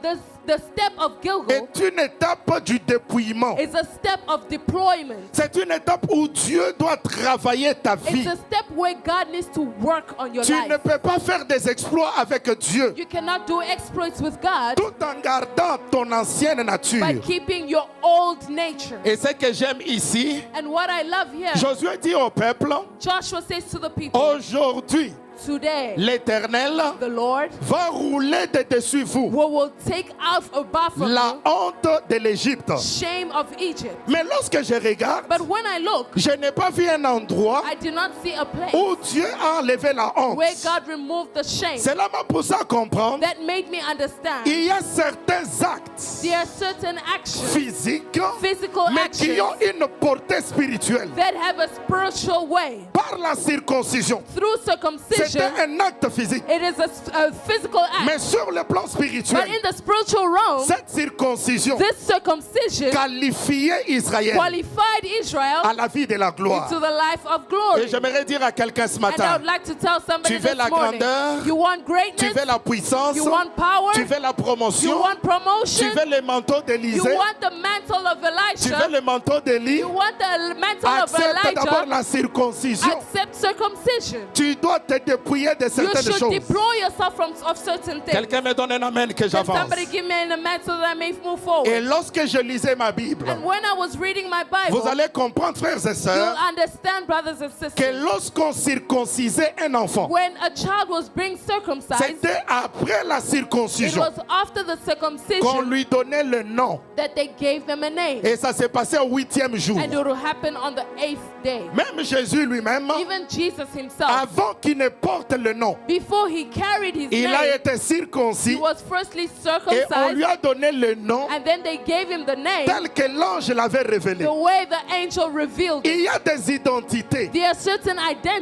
the step of Gilgal est une étape du dépouillement. is a step of deployment. C'est une étape où Dieu doit travailler ta It's vie. a step where God needs to work on your Tu ne life. peux pas faire des exploits avec Dieu You cannot do exploits with God tout en gardant ton ancienne nature. by keeping your old nature. Et ce que j'aime ici, And what I love here, Josué dit au peuple, Joshua says to the people, aujourd'hui, today, l'Éternel the Lord va rouler de dessus vous will take out above from la you honte de l'Égypte. shame of Egypt. Mais lorsque je regarde, But when I look, je n'ai pas vu un endroit I do not see a place où Dieu a enlevé la honte. where God removed the shame. Cela m'a poussé à comprendre That made me understand qu'il y a certains actes there are certain actions, physiques, physical mais qui actions, ont une portée spirituelle. that have a spiritual way. Par la circoncision, Through circumcision, c'était un acte physique. it is a physical Mais act. sur le plan But spirituel, in the spiritual realm, cette circoncision this circumcision qualifiait Israël qualified Israel à la vie de la gloire. into the life of Et glory. j'aimerais dire à quelqu'un ce And I matin, would like to tell somebody tu veux this la morning, grandeur, you want tu greatness, veux la puissance, you want power, tu veux la you promotion, want tu promotion, veux le manteau you d'Élisée, want the mantle of tu veux Elisha, le manteau d'Élie, you want the mantle of accepte d'abord Elijah, la circoncision. accept circumcision. Tu dois te dépouiller de You certaines should choses. deploy yourself of certain things. Quelqu'un me donne un amen que Can j'avance. somebody give me an amen so that I may move Et forward? lorsque je lisais ma Bible, And when I was reading my Bible, vous allez comprendre, frères et you'll sœurs, understand, brothers and que sisters, lorsqu'on circoncisait un enfant, when a child was being circumcised, c'était après la it circoncision was after the qu'on circumcision lui donnait le nom. that they gave them a name. Et ça s'est passé au 8e jour. And it will happen on the 8th day. Même Jésus lui-même, Even Jesus himself, avant qu'il ne porte le nom, before he carried his il a name, été he circoncis was firstly et on lui circumcised, a donné le nom and then they gave him the name tel que l'ange l'avait révélé. the way the angel revealed it. Il y a des identités There are certain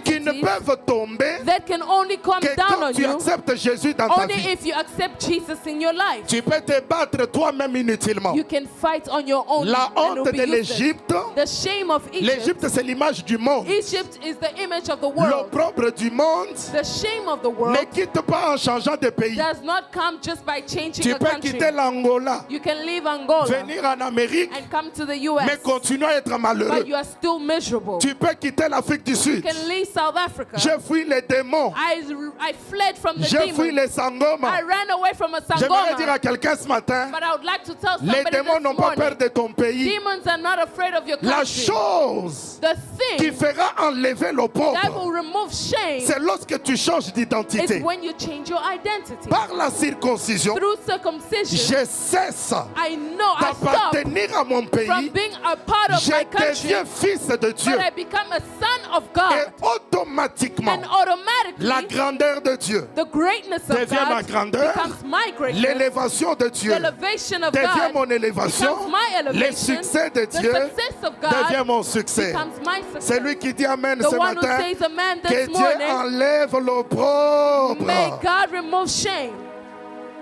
qui ne identities peuvent tomber that can only come que down quand on tu you acceptes Jésus dans ta only vie. if you accept Jesus in your life. Tu peux te battre toi-même inutilement. You can fight on your own La and it'll honte be de useless. l'Égypte, The shame of Egypt. l'Égypte c'est l'image du monde. Egypt is the image of the world. L'opprobre du monde The shame of the ne world quitte pas en changeant de pays. does not come just by changing Tu a peux country. quitter l'Angola, You can leave Angola venir en Amérique, and come to the mais US, continuer à être malheureux. but you are still miserable. Tu peux quitter l'Afrique du You Sud. can leave South Africa. J'ai fui les démons. I fled from the J'ai fui demons. les sangomas. I ran away from a J'aimerais dire sangoma. à quelqu'un ce matin, But I would like to tell les somebody démons this n'ont pas peur morning, de ton pays. demons are not afraid of your La country. chose The qui thing fera enlever that l'opprobre, will remove shame c'est lorsque lorsque tu changes It's d'identité when you change your identity. par la circoncision, Through circumcision, je cesse I know I stop d'appartenir à mon from pays. being a part of Je my country, deviens fils de Dieu. but I become a son of Et God. automatiquement, And automatically, la grandeur de Dieu, the greatness of devient ma God grandeur, becomes my greatness. l'élévation de The Dieu elevation of devient God mon élévation, becomes my le elevation. succès de The Dieu success of God devient mon succès. becomes my C'est success. lui qui dit Amen The ce one who matin, says amen que this Dieu morning, enlève may l'opprobre. God remove shame.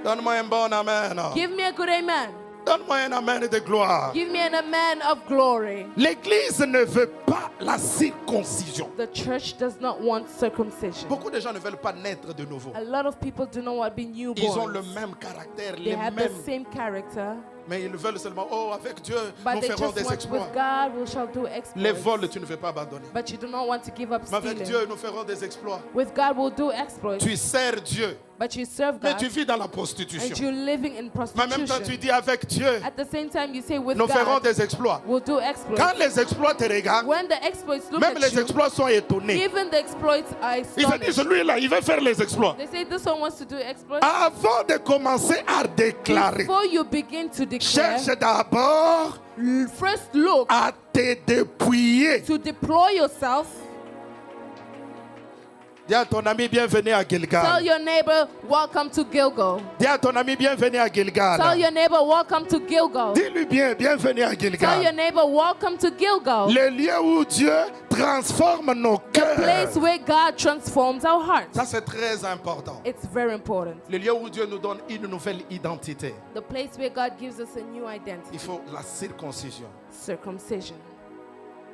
Donne-moi un bon Amen. Give me a good amen. Donne-moi un Amen de gloire. Give me an amen of glory. L'Église ne veut pas la circoncision. The church does not want circumcision. Beaucoup de gens ne veulent pas naître de nouveau. A lot of people do not want to be Ils ont le newborns. même caractère, They les have mêmes, the same character, mais ils veulent seulement, oh, avec Dieu, but nous they ferons just des want exploits. with God we shall do Les exploits. vols, tu ne veux pas abandonner. But you do not want to give up Mais avec stealing. Dieu, nous ferons des exploits. With God we'll do exploits. Tu sers Dieu, But you serve mais God tu vis dans la and prostitution. you're living in Mais en même temps, tu prostitution. dis avec Dieu, At the same time you say with nous ferons God des exploits. we'll do exploits. Quand les exploits te regardent, When the exploits look même at les you, exploits sont étonnés. even the exploits are Ils se disent, astonished. lui là, il veut faire les exploits. They say this one wants to do exploits. Avant de commencer à déclarer, Before you begin to declare, cherche d'abord first look à te dépouiller. to deploy yourself. Dis à ton ami, bienvenue à Tell Gilgal. your neighbor, welcome to Gilgal. Dis à ton ami, bienvenue à Tell Gilgal. your neighbor, welcome to Gilgal. Dis-lui bien, bienvenue à Tell your Gilgal. neighbor, welcome to Gilgal. Le lieu où Dieu transforme nos cœurs. Place where God transforms our hearts. Ça, c'est très important. It's very important. Le lieu où Dieu nous donne une nouvelle identité. The place where God gives us a new identity. Il faut la circoncision. Circumcision.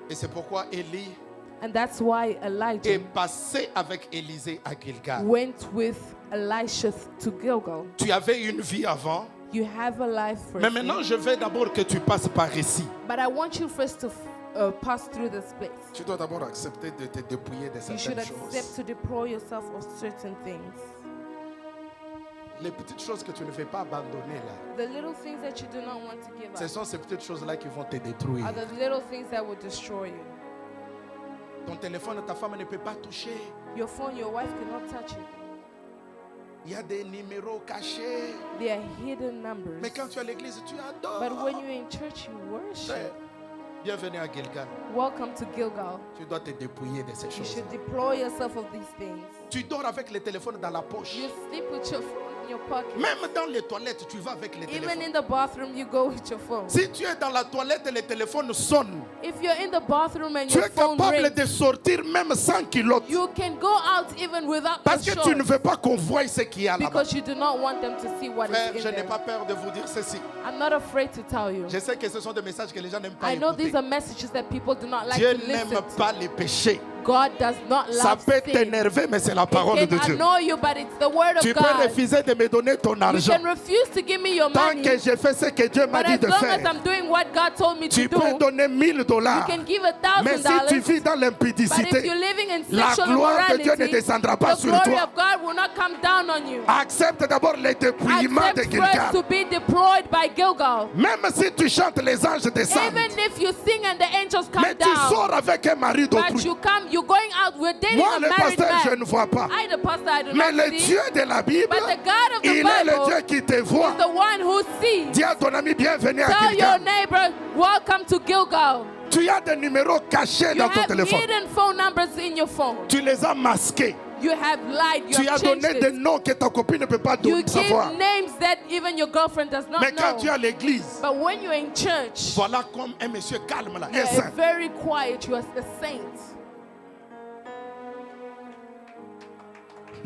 Et c'est pourquoi Élie And that's why est Elijah passé avec Élisée à Gilgal. went with Elisha to Gilgal. Tu avais une vie avant, You have a life first. mais maintenant je veux d'abord que tu passes par ici. But I want you first to pass through this place. Tu dois d'abord accepter de te dépouiller de You should certaines choses. accept to deploy yourself of certain things. Les petites choses que tu ne fais pas abandonner là, The little things that you do not want to give ce up sont ces petites choses-là qui vont te détruire. are the little things that will destroy you. Ton téléphone, ta femme ne peut pas toucher. Your phone, your wife cannot touch it. Il y a des numéros cachés. They are hidden numbers. Mais quand tu es à l'église, tu adores. But when you're in church, you worship. Bienvenue à Gilgal. Welcome to Gilgal. Tu dois te dépouiller de ces You choses. should deploy yourself of these things. Tu dors avec le téléphone dans la poche. You sleep with your phone in your pocket. Même dans les toilettes, tu vas avec le Even téléphone. in the bathroom, you go with your phone. Si tu es dans la toilette et le téléphone sonne, If you're in the bathroom and tu your es phone capable rings, de sortir même sans culotte. you can go out even without Parce your que tu ne shorts veux pas qu'on voie ce qu'il y a là-bas. because you do not want them to see what Frère, is je in n'ai there. pas peur de vous dire ceci. I'm not afraid to tell you. Je sais que ce sont des messages que les gens n'aiment pas I know écouter. these are messages that people do not like Dieu to n'aime listen to. pas les péchés. God does not Ça love peut sin. t'énerver, mais c'est la parole It de can Dieu. annoy you, but it's the word Tu of peux God. refuser de me donner ton You argent. can refuse to give me your Tant money, que je fais ce que Dieu m'a but dit as de long as faire, I'm doing what God told me tu to peux do, donner $1000. you can give Mais si tu $1,000. vis dans But if l'impudicité, you're living in la sexual gloire de Dieu ne immorality, descendra pas the sur glory toi. of God will not come down on you. Accepte d'abord les dépouillements de Accept first Gilgal. to be deployed by Gilgal. Même si tu chantes, les anges descendent. Even if you sing and the angels come Mais tu down, sors avec un mari but d'autrui. you're going out, we're dating Moi, a le married pasteur, je man. ne vois pas. I, the pastor, I do Mais not le see. Dieu de la Bible, But the God of the il est le Bible Dieu qui te voit. is the one who sees. Dis à ton ami, bienvenue à Tell your Gilgal. neighbor, welcome to Gilgal. Tu as des numéros cachés You dans ton have téléphone. hidden phone numbers in your phone. Tu les as masqués. You have lied. You Tu as have changed donné des it. noms que ta copine ne peut pas You savoir. give names that even your girlfriend does not Mais quand tu es know. à l'église, But when you're in church, voilà comme un monsieur calme là, un you're saint. very quiet. You are a saint.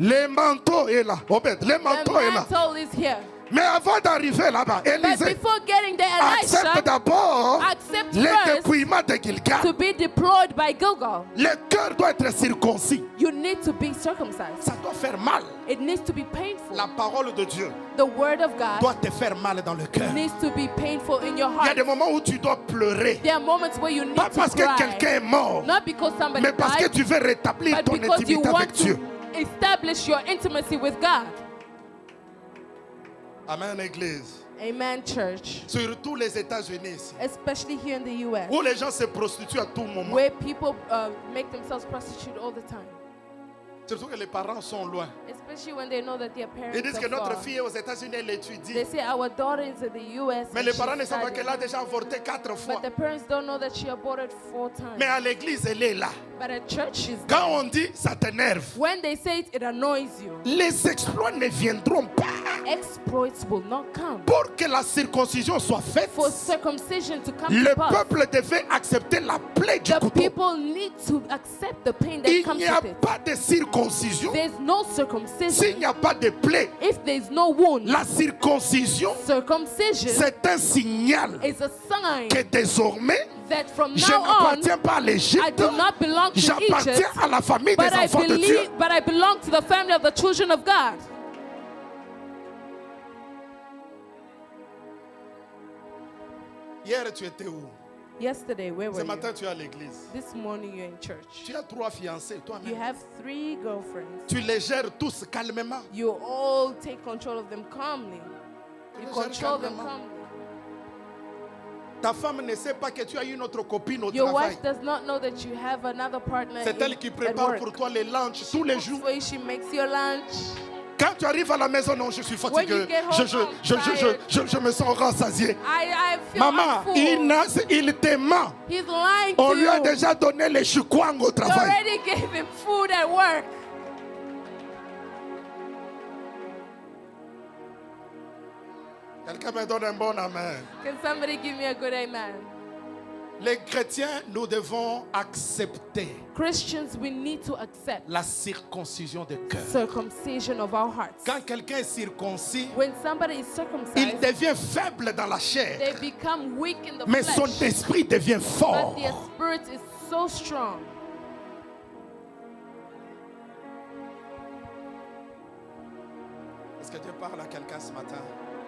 Le manteau est là. Obed, le The manteau est là. mantle is here. Mais avant d'arriver là-bas, But Élisée, before getting there, accepte Elisha d'abord accept le first dépouillement de Gilgal. to be deployed by Gilgal. Le cœur doit être circoncis. You need to be circumcised. Ça doit faire mal. It needs to be painful. La parole de Dieu The word of God doit te faire mal dans le cœur. needs to be painful in your Il y a heart. des moments où tu dois pleurer. There are moments where you need Pas to parce que cry. quelqu'un est mort, Not because somebody mais parce que died, tu veux rétablir but ton because you intimité want avec Dieu. to establish your intimacy with God. Amen, Église. Amen, church. Surtout les États-Unis, ici, Especially here in the U.S., où les gens se prostituent à tout moment. where people make themselves prostitute all the time. Surtout que les parents sont loin. especially when they know that their parents Ils disent que are notre far. fille est aux États-Unis, elle étudie. They say our daughter is in the US, Mais and les she's parents ne savent pas studying. qu'elle a déjà avorté 4 fois. But the parents don't know that she aborted 4 times. Mais à l'église, elle est là. But at church, she's Quand there. on dit, ça t'énerve. When they say it, it annoys you. Les exploits ne viendront pas Exploits will not come. pour que la circoncision soit faite. For circumcision to come Le to pass, peuple devait accepter la plaie du the couteau. people need to accept the pain that Il comes n'y a with it. pas de circoncision There's no s'il circumcision n'y a pas de plaie. if there's no wound. La circoncision, Circumcision c'est un signal is a sign que désormais, that from je now on, n'appartiens pas à I l'Égypte, do not belong to j'appartiens Egypt, à la famille des but I enfants de Dieu. belong to the family of the children of God. Hier, tu étais où? Yesterday, where were Ce you? matin, tu es à l'église. This morning, you're in church. Tu as 3 fiancés, You toi-même. have 3 girlfriends. Tu les gères tous calmement. You all take control of them calmly. Tu You les gères control them calmement. calmly. Ta femme ne sait pas que tu as une autre copine au Your travail. wife does not know that you have another partner C'est elle qui at prépare work. pour toi les lunchs tous les jours. This way she makes your lunch. Quand tu arrives à la maison, non, je suis When fatigué. you get home, Je me sens rassasié. I feel Maman, full. il te ment. He's lying On to lui a you. déjà donné les choukwang au You travail. already gave him food at work. Quelqu'un me donne un bon amen. Can somebody give me a good amen? Les chrétiens, nous devons accepter Christians, we need to accept la circoncision de cœur. circumcision of our hearts. Quand quelqu'un est circoncis, When somebody is il circumcised, devient faible dans la chair, they become weak in the mais son flesh. esprit devient fort. But their spirit is so strong. Est-ce que Dieu parle à quelqu'un ce matin?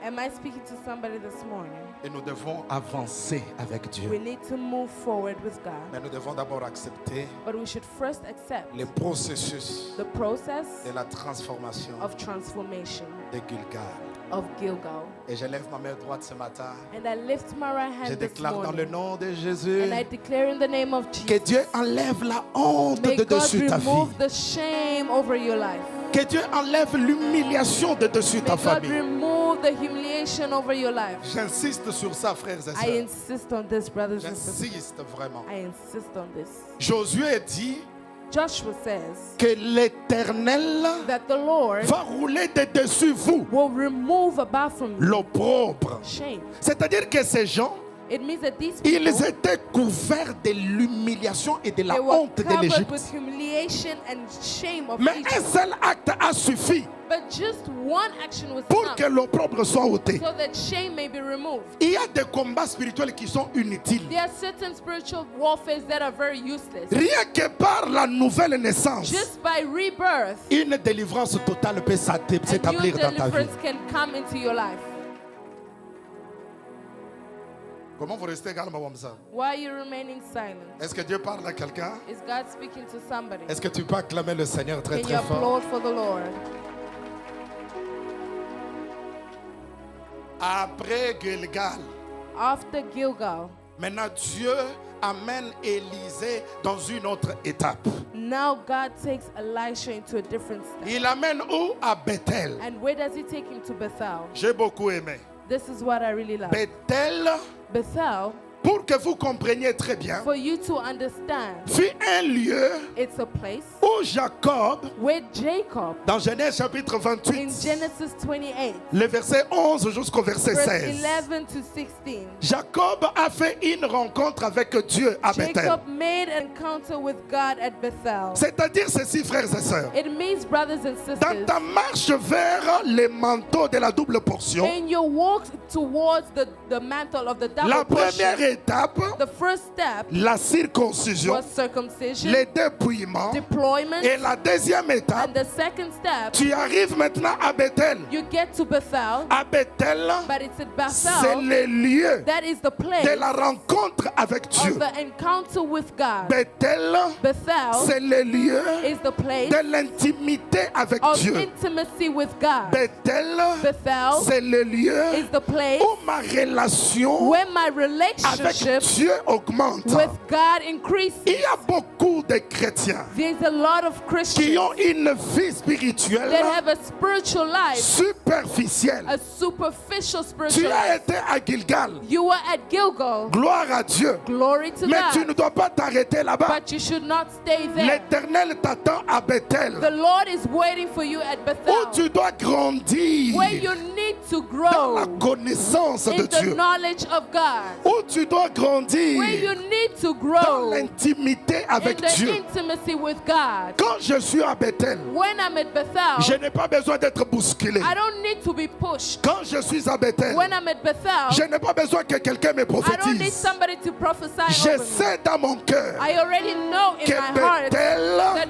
Am I speaking to somebody this morning? Et nous devons avancer avec We Dieu. need to move forward with God. Mais nous devons d'abord accepter But we should first accept le processus the process de la transformation of transformation de Gilgal. of Gilgal. Et je lève ma main droite ce matin. And I lift my right Je hand this déclare dans le morning. nom de Jésus And I declare in the name of que Jesus. Dieu enlève la honte May de God dessus ta vie. remove the shame over your life. Que Dieu enlève l'humiliation de dessus ta May God famille. remove the humiliation over your life. J'insiste sur ça, frères et I sœurs. insist on this, brothers and sisters. J'insiste vraiment. I insist on this. Josué dit Joshua says que l'Éternel that the Lord va rouler de dessus vous will remove about from you l'opprobre. shame. C'est-à-dire que ces gens, It means that these ils people, étaient couverts de l'humiliation et de la they were honte de covered l'Égypte. with humiliation and shame of Mais un Egypt. seul acte a suffi But just one action was pour enough que l'opprobre soit ôté. so that shame may be removed. Il y a des combats spirituels qui sont inutiles. There are certain spiritual warfares that are very useless. Rien que par la nouvelle naissance, Just by rebirth, une délivrance totale peut a new s'établir dans ta vie. deliverance can come into your life. Comment vous restez calme comme ça? Why are you remaining silent? Est-ce que Dieu parle à quelqu'un? Is God speaking to somebody? Est-ce que tu peux acclamer le Seigneur très Can you très fort? applaud for the Lord? Après Gilgal, After Gilgal, maintenant Dieu amène Élisée dans une autre étape. now God takes Elisha into a different step. Il amène où? À Bethel. And where does he take him to Bethel? J'ai beaucoup aimé. This is what I really love. Bethel, Bethel, pour que vous compreniez très bien, for you to understand, fut un lieu it's a place où Jacob, where Jacob, dans Genèse chapitre in 28, Genesis 28, le verset 11 jusqu'au verset verse 16, 11 to 16, Jacob a fait une rencontre avec Dieu à Bethel. Jacob made an encounter with God at Bethel. C'est-à-dire ceci, frères et sœurs, It means, brothers and dans sisters, ta marche vers les manteaux de la double portion, in your walk towards the mantle of the double la portion, première étape, the first step la circoncision, was circumcision, les dépouillements, deployment, et la deuxième étape, and the second step, tu arrives maintenant à Bethel. you get to Bethel, À Bethel, but it's at c'est Bethel le lieu that is the place de la rencontre avec Dieu. of the encounter with God. Bethel, Bethel c'est le lieu is the place de l'intimité avec of Dieu. intimacy with God. Bethel, Bethel c'est le lieu is the place où ma relation where my relationship relationship Dieu augmente. with God increases. Il y a beaucoup de chrétiens There's a lot of qui Christians ont une vie spirituelle that have a spiritual life, superficielle. a superficial Tu spiritual as life. été à Gilgal. You were at Gilgal. Gloire à Dieu. Glory to Mais tu God. ne dois pas t'arrêter là-bas. But you should not stay there. L'Éternel t'attend à Bethel, The Lord is waiting for you at où Bethel, tu dois grandir where you need to dans la grow connaissance de in the Dieu, knowledge of God, où tu dois grandir where you need to dans grow l'intimité in avec the Dieu. intimacy with God. Quand je suis à Bethel, When I'm at Bethel, je n'ai pas besoin d'être bousculé. I don't need to be pushed. Quand je suis à Bethel, When I'm at Bethel, je n'ai pas besoin que quelqu'un me I don't need prophétise. somebody to prophesy Je over me. sais dans mon cœur I already know in que my heart Bethel, that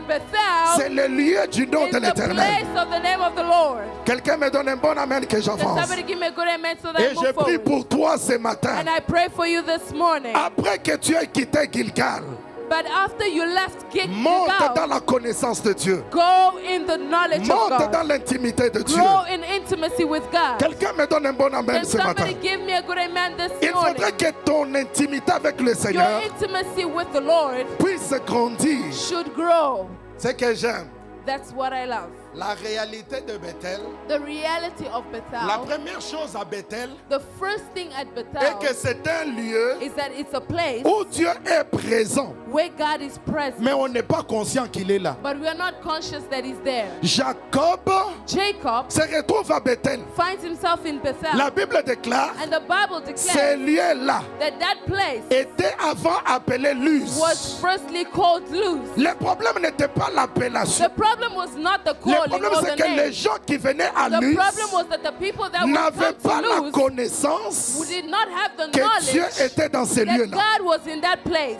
c'est Bethel le lieu du nom is de the l'Éternel. place of the name of the Lord. Quelqu'un me donne un bon amen que Can j'avance. somebody give me a good amen so that I Et je move prie forward? pour toi ce matin. And I pray for you this morning. Après que tu aies quitté Gilgal, But after you left monte dans Gilgal, la connaissance de Dieu. go in the knowledge of Monte dans God. l'intimité de Dieu. Grow in intimacy with God. Quelqu'un me donne un bon amen Can ce matin. somebody give me a good amen this Il morning? faudrait que ton intimité avec le Your Seigneur intimacy with the Lord puisse grandir. should grow. C'est que j'aime. That's what I love. La réalité de Bethel, The reality of la Bethel, première chose à Bethel the first thing at est Bethel que c'est un lieu is that it's a place où Dieu est présent. where God is present. Mais on n'est pas conscient qu'il est là. But we are not conscious that He's there. Jacob Jacob se retrouve à Bethel. finds himself in Bethel. La Bible déclare And the Bible ces declares lieux-là that that place étaient avant appelés Luz. was firstly called Luz. Le problème n'était pas l'appellation. The problem was not the Le calling problème or c'est the que name. les gens qui venaient à The Luz problem was that the people that would n'avaient come pas to la Luz connaissance who did not have the que Dieu knowledge était dans ces that lieux-là. God was in that place.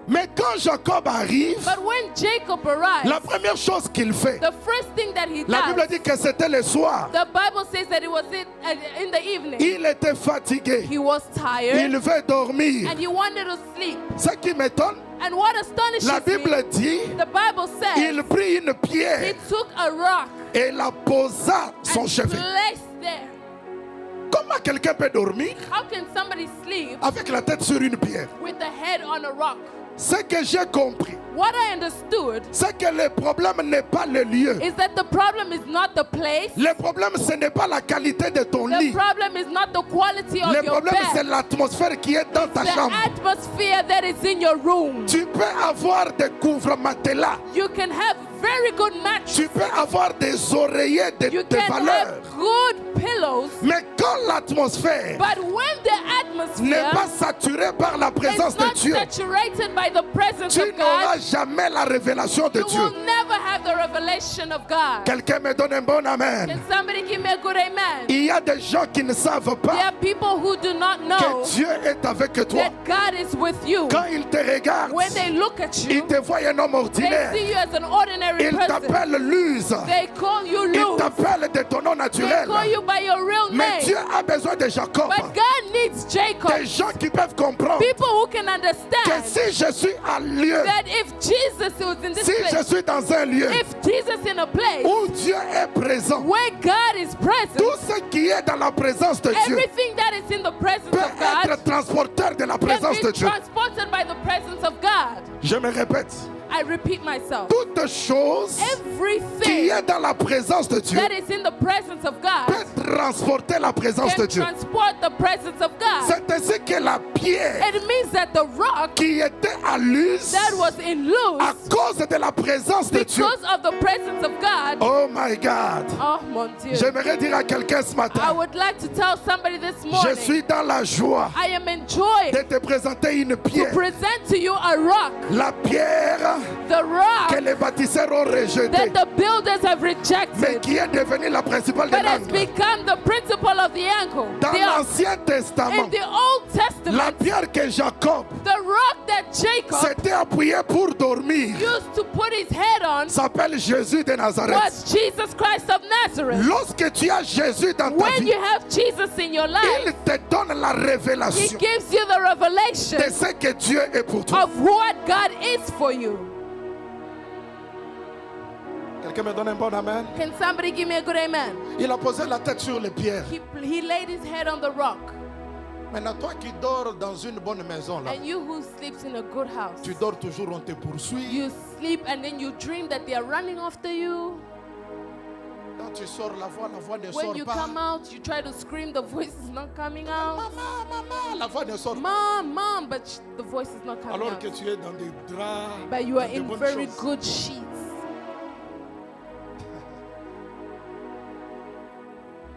Mais quand Jacob arrive, But when Jacob arrived, la première chose qu'il fait, the first thing that he la Bible does, dit que c'était le soir. the Bible says that it was in the evening. Il était fatigué. He was tired Il veut dormir. and he wanted to sleep. Ce qui m'étonne, And what astonishes la me, Bible dit, the Bible says il prit une he pierre took a rock et la posa son and chevet. placed there. Comment quelqu'un peut dormir How can somebody sleep avec la tête sur une pierre? with the head on a rock? Ce que j'ai compris, What I understood c'est que le problème n'est pas le lieu. is that the problem is not the place. Le problème, ce n'est pas la qualité de ton The lit. problem is not the quality of Le your problème, c'est bed. l'atmosphère qui est dans ta The chambre. atmosphere that is in your room. Tu peux avoir des couvre-matelas. You can have very good mattress. Tu peux avoir des oreillers You de can valeur. have good pillows. Mais quand l'atmosphère But when the n'est atmosphere pas saturée par la présence is de not Dieu, saturated by the presence tu of n'auras God, jamais la révélation de you Dieu. will never have the revelation of God. Quelqu'un me donne un bon amen. Can somebody give me a good amen? Il y a des gens qui ne savent There pas are people who do not know que Dieu est avec toi. that God is with you. Quand ils te regardent, When they look at ils you, te voient un homme they ordinaire. see you as an ordinary Ils person. t'appellent Luz. They call you Ils Luz. t'appellent de ton nom They naturel. call you by your real Mais Dieu name. a besoin de Jacob. But God needs Jacob. Des gens qui peuvent comprendre People who can que understand si je suis à lieu, that if Jesus was in this si je place, suis dans un lieu if Jesus in a place où Dieu est présent, where God is present, tout ce qui est dans la présence de Dieu everything that is in the presence peut of God être transporteur de la can présence de be Dieu. transported by the presence of God. Je me répète, I repeat myself. toute chose qui Everything est dans la présence de Dieu that is in the presence of God peut transporter la présence de can Dieu. transport the presence of God. C'est ainsi que la pierre It means that the rock qui était à Luz that was in à Luz, cause de la présence de Dieu. because of the presence of God, Oh my God. oh mon Dieu, J'aimerais dire à quelqu'un ce I main, would like to tell somebody this je morning, suis dans la joie I am enjoying de te présenter une to pierre. present to you a rock, La pierre the rock que les bâtisseurs ont rejetée, that the builders have mais rejected, qui est devenue la principale de but has l'angle. become the principle of the angle. Dans l'Ancien In Testament, the Old la Testament, pierre que Jacob the rock that Jacob s'était appuyé pour dormir used to put his head on s'appelle Jésus de Nazareth. was Jesus Christ of Nazareth. Lorsque tu as Jésus dans ta When vie, you have Jesus in your il life, te donne la He révélation gives you the revelation de ce que Dieu est pour toi. of what God is for you. Quelqu'un me donne un bon amen. Can somebody give me a good amen? Il a posé la tête sur les pierres. He laid his head on the rock. Maintenant, toi qui dors dans une bonne maison, là, And you who sleeps in a good house, tu dors toujours, on te poursuit. you sleep and then you dream that they are running after you. Quand tu sors, la voix ne When sort you pas. come out, you try to scream, the voice is not coming out. Maman, maman, la voix ne sort pas. Mom, mom, but the voice is not coming Alors out. que tu es dans des draps, But you are dans des in bonnes very choses. good sheets.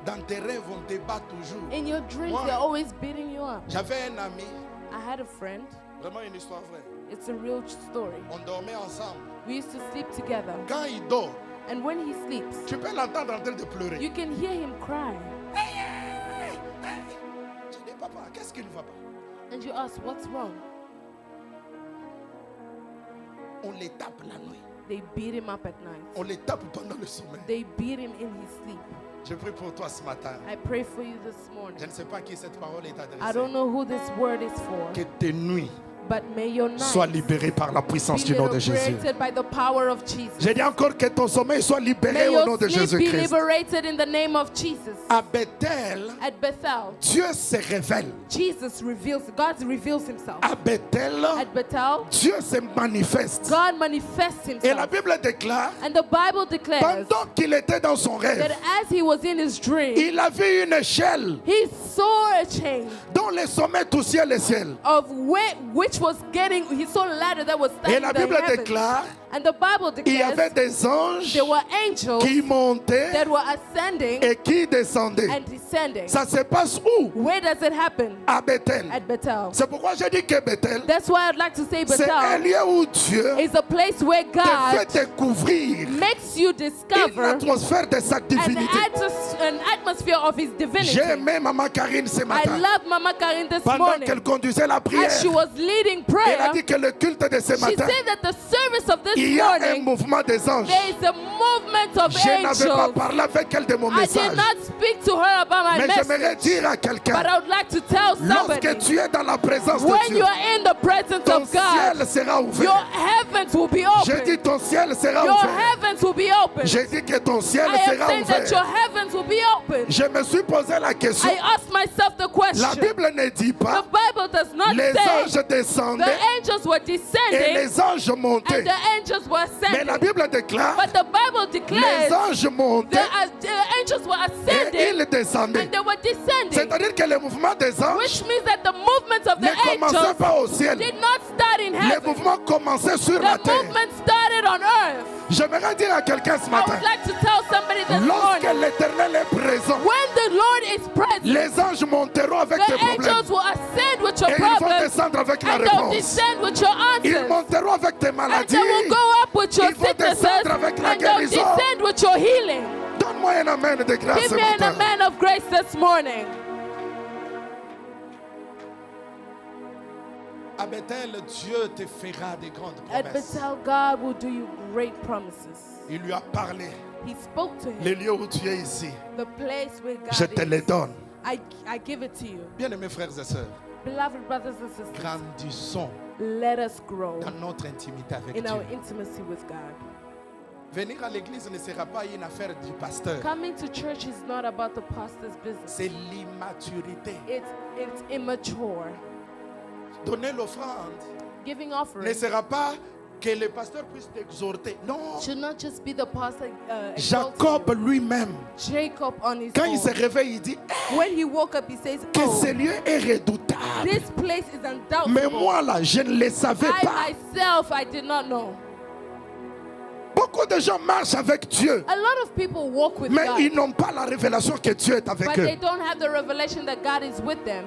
Dans tes rêves, on te bat toujours. In your dreams, Moi, they're always beating you up. j'avais un ami, I had a friend. vraiment une histoire vraie. It's a real story. On dormait ensemble. We used to sleep together. Quand il dort, And when he sleeps, tu peux l'entendre en train de pleurer. you can hear him cry. Je dis, papa, qu'est-ce qui ne va pas? And you ask, what's wrong? On les tape la nuit. They beat him up at night. On les tape pendant le sommeil. They beat him in his sleep. Je prie pour toi ce matin. I pray for you this Je morning. ne sais pas à qui cette parole est I adressée. don't know who this word is for, Que tes nuits but may your soient night libérées par la puissance be du nom de Jésus. liberated by the power of Jesus. J'ai dit encore que ton sommeil soit libéré May au nom your de sleep be Jésus-Christ. liberated in the name of Jesus. À Bethel, At Bethel, Dieu se révèle. God reveals himself. À Bethel, At Bethel, Dieu se manifeste. God manifests Et la himself. Bible déclare, And the Bible declares pendant qu'il était dans son that rêve, as he was in his dream, il a vu une échelle he saw a chain dont le sommet touchait le ciel. of which was getting, he saw a ladder that was Et standing la in the Bible heavens. déclare, And the Bible il y avait declares des anges there were angels qui montaient that were ascending et qui descendaient. and descending. Ça se passe où? Where does it happen? À Bethel. At Bethel. C'est pourquoi j'ai dit que Bethel, That's why I'd like to say c'est un Bethel lieu où Dieu is a place where te fait God découvrir makes you une discover atmosphère de sa divinité. an atmosphere of his divinity. J'ai aimé Maman Karine ce I matin. love Mama Karine this Pendant morning. qu'elle conduisait la prière, As she was leading elle a prayer, dit que le culte de ce she matin, said that the service of this il y a un morning, mouvement des anges. there is a movement of Je n'avais pas angels. parlé avec elle de mon I message. did not speak to her about my Mais j'aimerais message, dire à but quelqu'un, I would like to tell somebody, lorsque tu es dans la présence de when Dieu, you are in the presence ton of God, ciel sera your ouvert. heavens will be J'ai dit open. ton ciel sera Your ouvert. heavens will be open. J'ai dit que ton ciel I am sera saying that your ouvert. heavens will be open. Je me suis posé la question. I asked myself the La question. Bible ne dit The pas Bible does not les say anges descendaient the angels were et descending les anges montaient. and the angels were Mais la ascending. Bible déclare But the Bible les declares anges montaient the angels were et ascending ils descendaient. and they were descending, C'est-à-dire que le mouvement des anges which means that the movement of the ne commençait angels pas au ciel. did not start in Le heaven. mouvement commençait sur la The terre. movement started on earth. J'aimerais dire à quelqu'un ce I matin, would like to tell somebody this lorsque morning, l'Éternel est présent, when the Lord is present, les anges monteront avec the tes problèmes angels will ascend with your et ils vont problems descendre avec la and they'll réponse. descend with your Ils answers. monteront avec tes And maladies. they will go up with your Ils vont sicknesses descendre avec la and they'll guérison. descend with your healing. Donne-moi un amen de grâce Give ce me an matin. amen of grace this morning. À Bethel, Dieu te fera des grandes At promesses. Bethel, God will do you great promises. Il lui a parlé. He spoke to him. Les lieux où tu es ici, The place where God je te les is. donne. I give it to you. Bien-aimés frères et sœurs, Beloved brothers and sisters, grandissons let us grow dans notre intimité avec in our Dieu. intimacy with God. Venir à l'église ne sera pas une affaire du pasteur. Coming to church is not about the pastor's business. C'est l'immaturité. It's immature. Donner l'offrande Giving ne offering sera pas que le pasteur puisse t'exhorter. Non. should not just be the pastor exalting Jacob lui-même, you. Jacob on his quand il se own. réveille, il dit When he woke up, he says, que "Oh, ce lieu est redoutable. this place is Mais undoubtable. moi là, je ne le savais pas. I myself, I did not know." Beaucoup de gens marchent avec Dieu, A lot of people walk with mais God, ils n'ont pas la révélation que Dieu est avec but eux. they don't have the revelation that God is with them.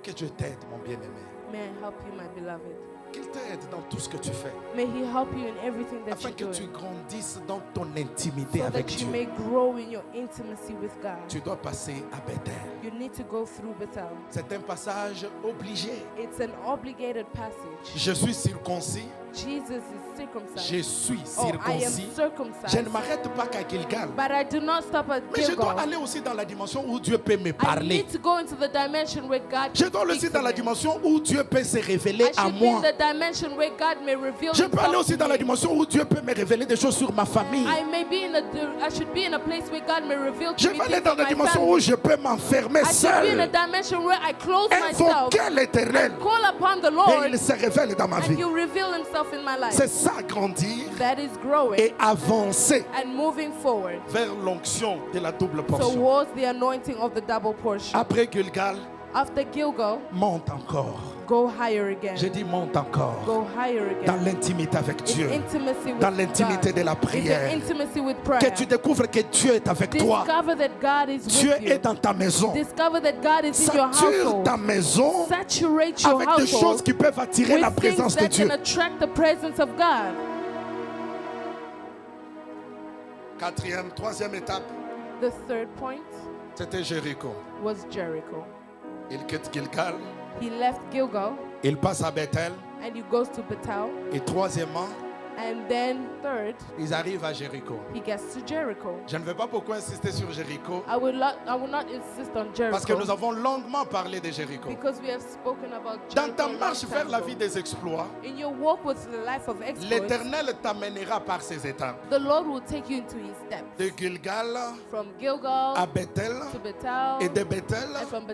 Que Dieu t'aide, mon bien-aimé. May I help you, my beloved? Qu'il t'aide dans tout ce que tu fais, May He help you in everything that afin you que tu do, grandisses dans ton intimité so avec that you Dieu. may grow in your intimacy with God. Tu dois passer à Bethel. You need to go through Bethel. C'est un passage obligé. It's an obligated passage. Je suis circoncis. Jesus is circumcised. Je suis Oh, I am circoncis. Je circumcised. ne m'arrête pas qu'à Gilgal. But I do not stop at Mais je dois Gilgal. aller aussi dans la dimension où Dieu peut me I parler. need to go into the dimension where God Je dois speaks aussi to dans la me. dimension où Dieu peut se révéler I à should be moi. in the dimension where God may reveal Je peux aller himself aussi to dans la me. dimension où Dieu peut me révéler des choses sur ma famille. I should be in a place where God may reveal to Je me vais aller things dans of la my dimension family. où je peux m'enfermer I should be in a seul, dimension where I close myself, invoquer l'Éternel, call upon the et Lord, il se révèle dans ma and vie. He'll reveal Himself in my life. C'est ça, grandir That is growing et avancer and moving forward vers l'onction de la double portion. towards the anointing of the double portion. Après Gilgal, After Gilgal, monte encore. go higher again. J'ai dit monte encore. Go higher Dans again. l'intimité avec Dieu. In intimacy with Dans l'intimité God. de la In prière. the intimacy with prayer. Que tu découvres que Dieu est avec toi. Discover that God is Dieu with you. est dans ta maison. Discover that God is in your Sature household. ta maison Saturate your avec des choses household qui peuvent attirer la with things présence de that Dieu. can attract the presence of God. Troisième étape, The third point c'était Jéricho. was Jericho. Il quitte Gilgal, He left Gilgal il passe à Bethel. and he goes to Bethel. Et troisièmement, And then third, ils arrivent à Jéricho. he gets to Jericho. Je ne vais pas beaucoup insister sur Jéricho I will not insist on parce que nous Jericho avons longuement parlé de Jéricho. because we have spoken about Dans Jericho ta a long marche time vers la ago. vie des exploits, In your walk with the life of exploits, l'Éternel t'amènera par ses étapes. the Lord will take you into His steps. De Gilgal From Gilgal à Bethel to Bethel, et de Bethel and from à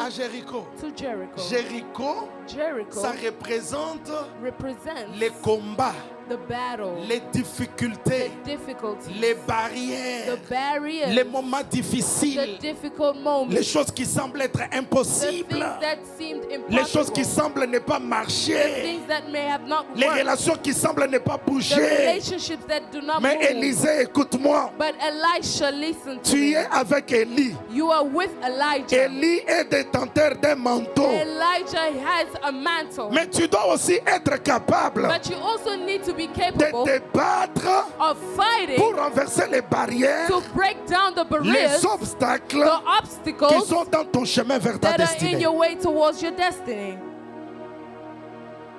Bethel Jéricho. to Jericho. Jéricho, Jericho ça représente represents les combats, the battle, les the difficultés, difficulties, les the barrières, barriers, les moments the difficiles, difficult les moments, choses qui semblent être the impossibles, things that seemed les choses qui impossible, semblent ne pas the marcher, things that may have not les worked, relations qui semblent ne pas the bouger. relationships that do not Mais move. Élisée, écoute-moi, But Elisha, listen to tu me. es avec Élie. You are with Elijah. Élie est détenteur d'un manteau. Elijah has a mantle. Mais tu dois aussi être capable But you also need to be de capable te battre of fighting pour renverser les barrières, to break down the barriers, les obstacles the qui obstacles sont dans ton chemin vers ta that are in destinée. your way towards your destiny.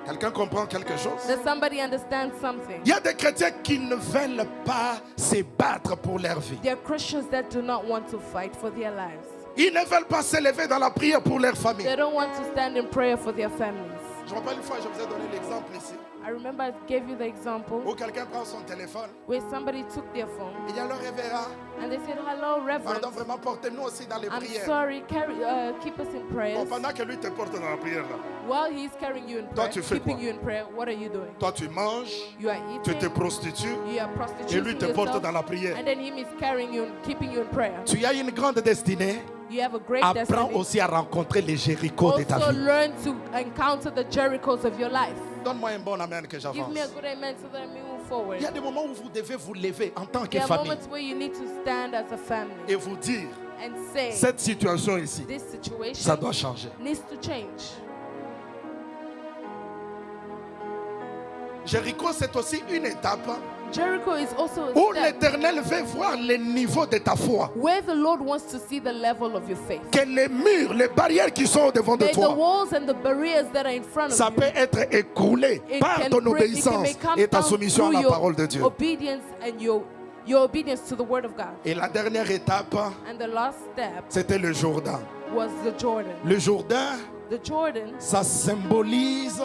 Quelqu'un comprend quelque chose? Does somebody understand something? Il y a des chrétiens qui ne veulent pas se battre pour leur vie. There are Christians that do not want to fight for their lives. Ils ne veulent pas s'élever dans la prière pour leur famille. They don't want to stand in prayer for their families. Je me rappelle une fois, je vous ai donné l'exemple ici, I remember I gave you the example où quelqu'un prend son téléphone, where somebody took their phone il y a le révérend. and they said, "Hello, Reverend. Pardon, vraiment, portez-nous aussi dans les I'm prières. sorry, keep us in Bon, prayers." pendant que lui te porte dans la prière, là, While he's carrying you in Toi, prayer, tu fais keeping quoi? you in prayer, what are you doing? toi tu manges, You are tu te eating, prostitues, you are et prostituting lui te porte yourself, dans la prière. and then him is carrying you, keeping you in prayer. Tu as une grande destinée. You have a great Apprends destiny. aussi à rencontrer les Jérichos de ta Also vie. learn to encounter the Jerichos of your life. Donne-moi un bon amen que Give j'avance. me a good amen so that I may move forward. Il y a des moments où vous devez vous lever en tant que There are famille moments where you need to stand as a family et vous dire, and say, cette situation ici, this ça situation doit changer. needs to change. Jéricho, c'est aussi une étape Jericho is also a où step l'Éternel veut voir le niveau de ta foi. where the Lord wants to see the level of your faith. Que les murs, les barrières qui sont devant de May the toi, walls and the barriers that are in front ça of you, peut être écroulé par ton it may obéissance come et ta down soumission à through la parole de Dieu. your obedience and your obedience to the word of God. Et la dernière étape, And the last step c'était le Jourdain. was the Jordan. Le Jourdain, The Jordan ça symbolise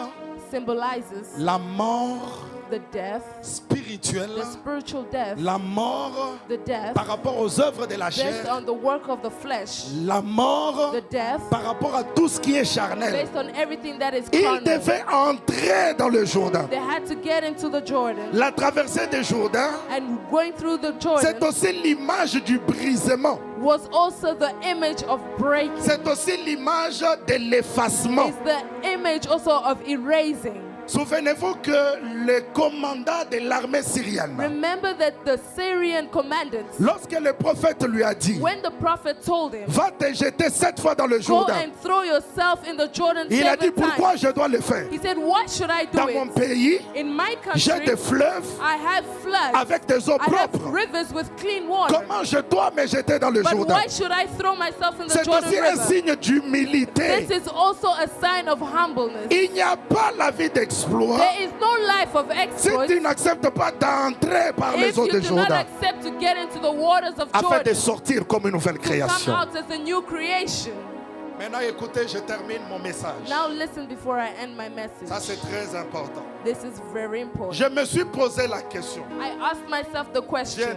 symbolizes la mort the death, spirituelle, the spiritual death, la mort the death par rapport aux œuvres de la based chair, on the work of the flesh, la mort the death par rapport à tout ce qui est charnel. based on everything that is Il carnal. devait entrer dans le Jourdain. They had to get into the Jordan, La traversée du Jourdain, and going through the c'est Jordan aussi l'image du brisement. was also the image of breaking. C'est aussi l'image de l'effacement. It's the image also of erasing. Souvenez-vous que le commandant de l'armée syrienne, Remember that the Syrian commandant, lorsque le prophète lui a dit, when the prophet told him, va te jeter 7 fois dans le go Jourdain, and throw yourself in the Jordan il a dit, 7 pourquoi times. je dois le faire? He said, why should I do Dans mon it? pays, In my j'ai country, des fleuves I have floods. avec des eaux I have propres. rivers with clean water. Comment je dois me jeter dans le But Jourdain? why should I throw myself in the C'est Jordan aussi un River? signe d'humilité. This is also a sign of humbleness. Il n'y a pas la vie d'exploit There is no life of si exploit tu n'acceptes pas d'entrer par les if eaux you de do not Jourdain accept to get into the waters of afin de Jordan, sortir comme une nouvelle to come création. out as a new creation. Maintenant, écoutez, je termine mon message. Now listen before I end my message. Ça, c'est très important. This is very important. Je me suis posé la question. I asked myself the question.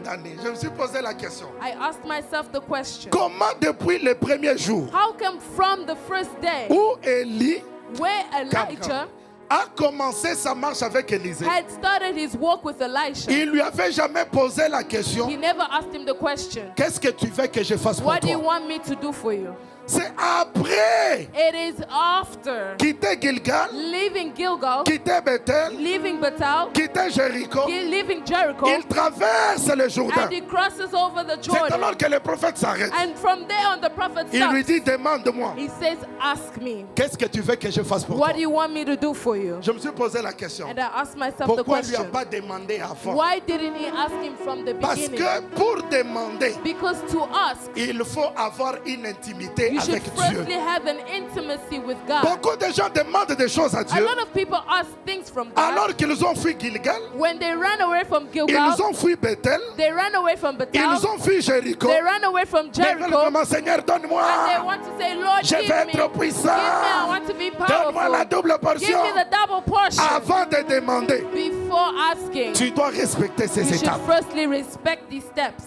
Je me suis posé la question. I asked myself the question. Comment depuis le premier jour How come from the first day où Élie where Elijah a commencé sa marche avec Élisée, had started his walk with Elisha, il lui avait jamais posé la question, he never asked him the question, qu'est-ce que tu veux que je fasse pour what do you toi? want me to do for you? C'est après It is after quitter Gilgal, leaving Gilgal, quitter Bethel, leaving Bethel, quitter Jéricho, leaving Jericho, il traverse le Jourdain. and he crosses over the C'est alors Jordan. que le prophète s'arrête. And from there on, the prophet Il lui stops. dit, demande-moi, He says, ask me, qu'est-ce que tu veux que je fasse pour toi? what do you want me to do for you? Je me suis posé la question. And I asked myself the Pourquoi il lui a question, pas demandé avant? why didn't he ask him from the Parce beginning? que pour demander, Because to ask, il faut avoir une intimité you should avec Dieu. firstly have an intimacy with God. Beaucoup de gens demandent des choses à A Dieu lot of people ask things from God. alors qu'ils ont fui Gilgal, When they ran away from Gilgal, ils ont fui Bethel, they ran away from Bethel, ils ont fui Jéricho. they ran away from Ils veulent Jericho, vraiment, Seigneur, and they donne-moi. want to say, Lord, Je give vais me, être puissant. I want to be Donne-moi la powerful. double Give portion. me the double portion. Avant de demander, Before asking, tu dois respecter ces you should étapes. firstly respect these steps.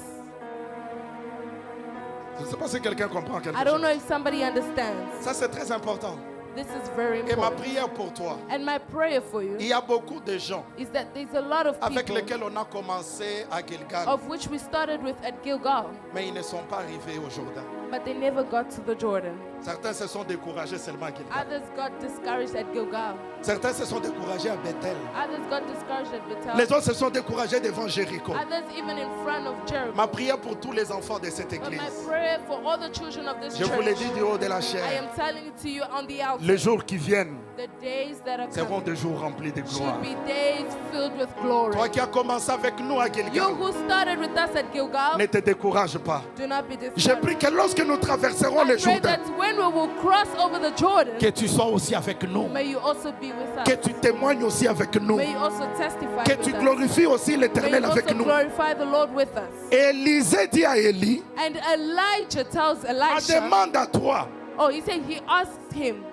Je ne sais pas si quelqu'un comprend quelque I don't know chose. if somebody understands. Ça, c'est très important. This is very Et ma important. prière pour toi, And my prayer for you il y a beaucoup de gens is that there's a lot of avec people lesquels on a commencé à Gilgal, of which we started with at Gilgal, mais ils ne sont pas arrivés au Jourdain. but they never got to the Jordan. Certains se sont découragés seulement à Gilgal. Others got discouraged at Gilgal. Certains se sont découragés à Bethel. Others got discouraged at Bethel. Les autres se sont découragés devant Jéricho. Others even in front of Jericho. Ma prière pour tous les enfants de cette But my église, prayer for all the children of this je vous l'ai church, dit du haut de la I chair, am telling it to you on the outside, les jours qui viennent the days that are seront coming des jours remplis de gloire. should be days filled with glory. Toi qui as commencé avec nous à You Gilgal, who started with us at Gilgal, ne te décourage pas. do not be J'ai discouraged. pris que lorsque nous traverserons I le pray Jourdain, that when we will cross over the Jordan, que tu sois aussi avec nous, may you also be with que us. tu témoignes aussi avec nous, May you also testify que with tu us. glorifies aussi May l'Éternel you avec also nous. glorify the Lord with us. Élisée dit à Élie, And Elijah tells Elisha, demande à toi. oh, he said he asked him.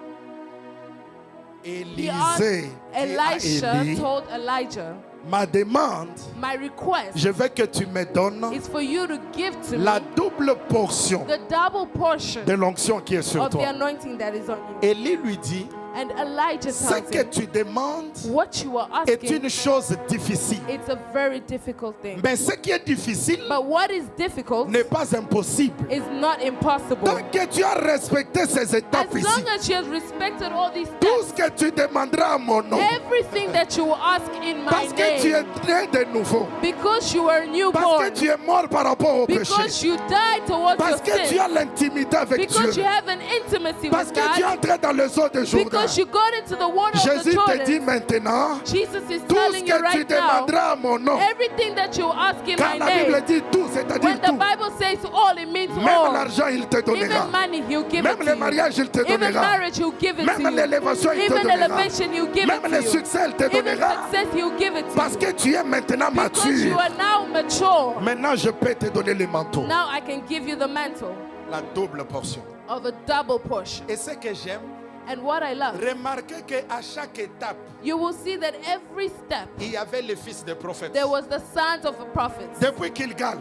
He asked Élisée dit à Elisha Élie, told Elijah, ma demande, my request je veux que tu me donnes is for you to give to la me double portion the double portion de l'onction qui est sur of the toi. anointing that is on you. Élie lui dit, And Elijah ce tells que him, tu demandes what you are est asking, une chose difficile. it's a very difficult thing. Mais ce qui est difficile But what is difficult n'est pas impossible. is not impossible. Tant que tu as respecté ces étapes As ici, long as she has respected all these tout steps, ce que tu demanderas à mon nom, everything that you will ask in my parce que tu es name, né de nouveau, because you were parce newborn, que tu es mort par rapport au péché, because you died towards parce your que tu sin, as l'intimité avec because you Dieu, have an intimacy parce with que tu es God, entré dans les eaux de Jourdain. because you got into the water of the Jésus te dit Jordan. maintenant, Jesus is tout ce telling you que tu right now, demanderas à mon nom, everything that you ask in quand my la Bible name, dit tout, c'est-à-dire when the tout, Bible says all, it means même all. l'argent il te donnera, Even money, he'll give même it le to mariage il you. te Even donnera, marriage, he'll give it to même you. l'élévation il te Even donnera, elevation, he'll give it même to le you. succès il te Even donnera, success, he'll give it to parce you. que tu es maintenant Because you mature. are now mature. Maintenant je peux te donner le manteau, Now I can give you the mantle la double portion. of a double portion. Et ce que j'aime, And what I love, remarquez qu'à chaque étape, you will see that every step il y avait les fils des prophètes. there was the sons of the prophets. Depuis Gilgal,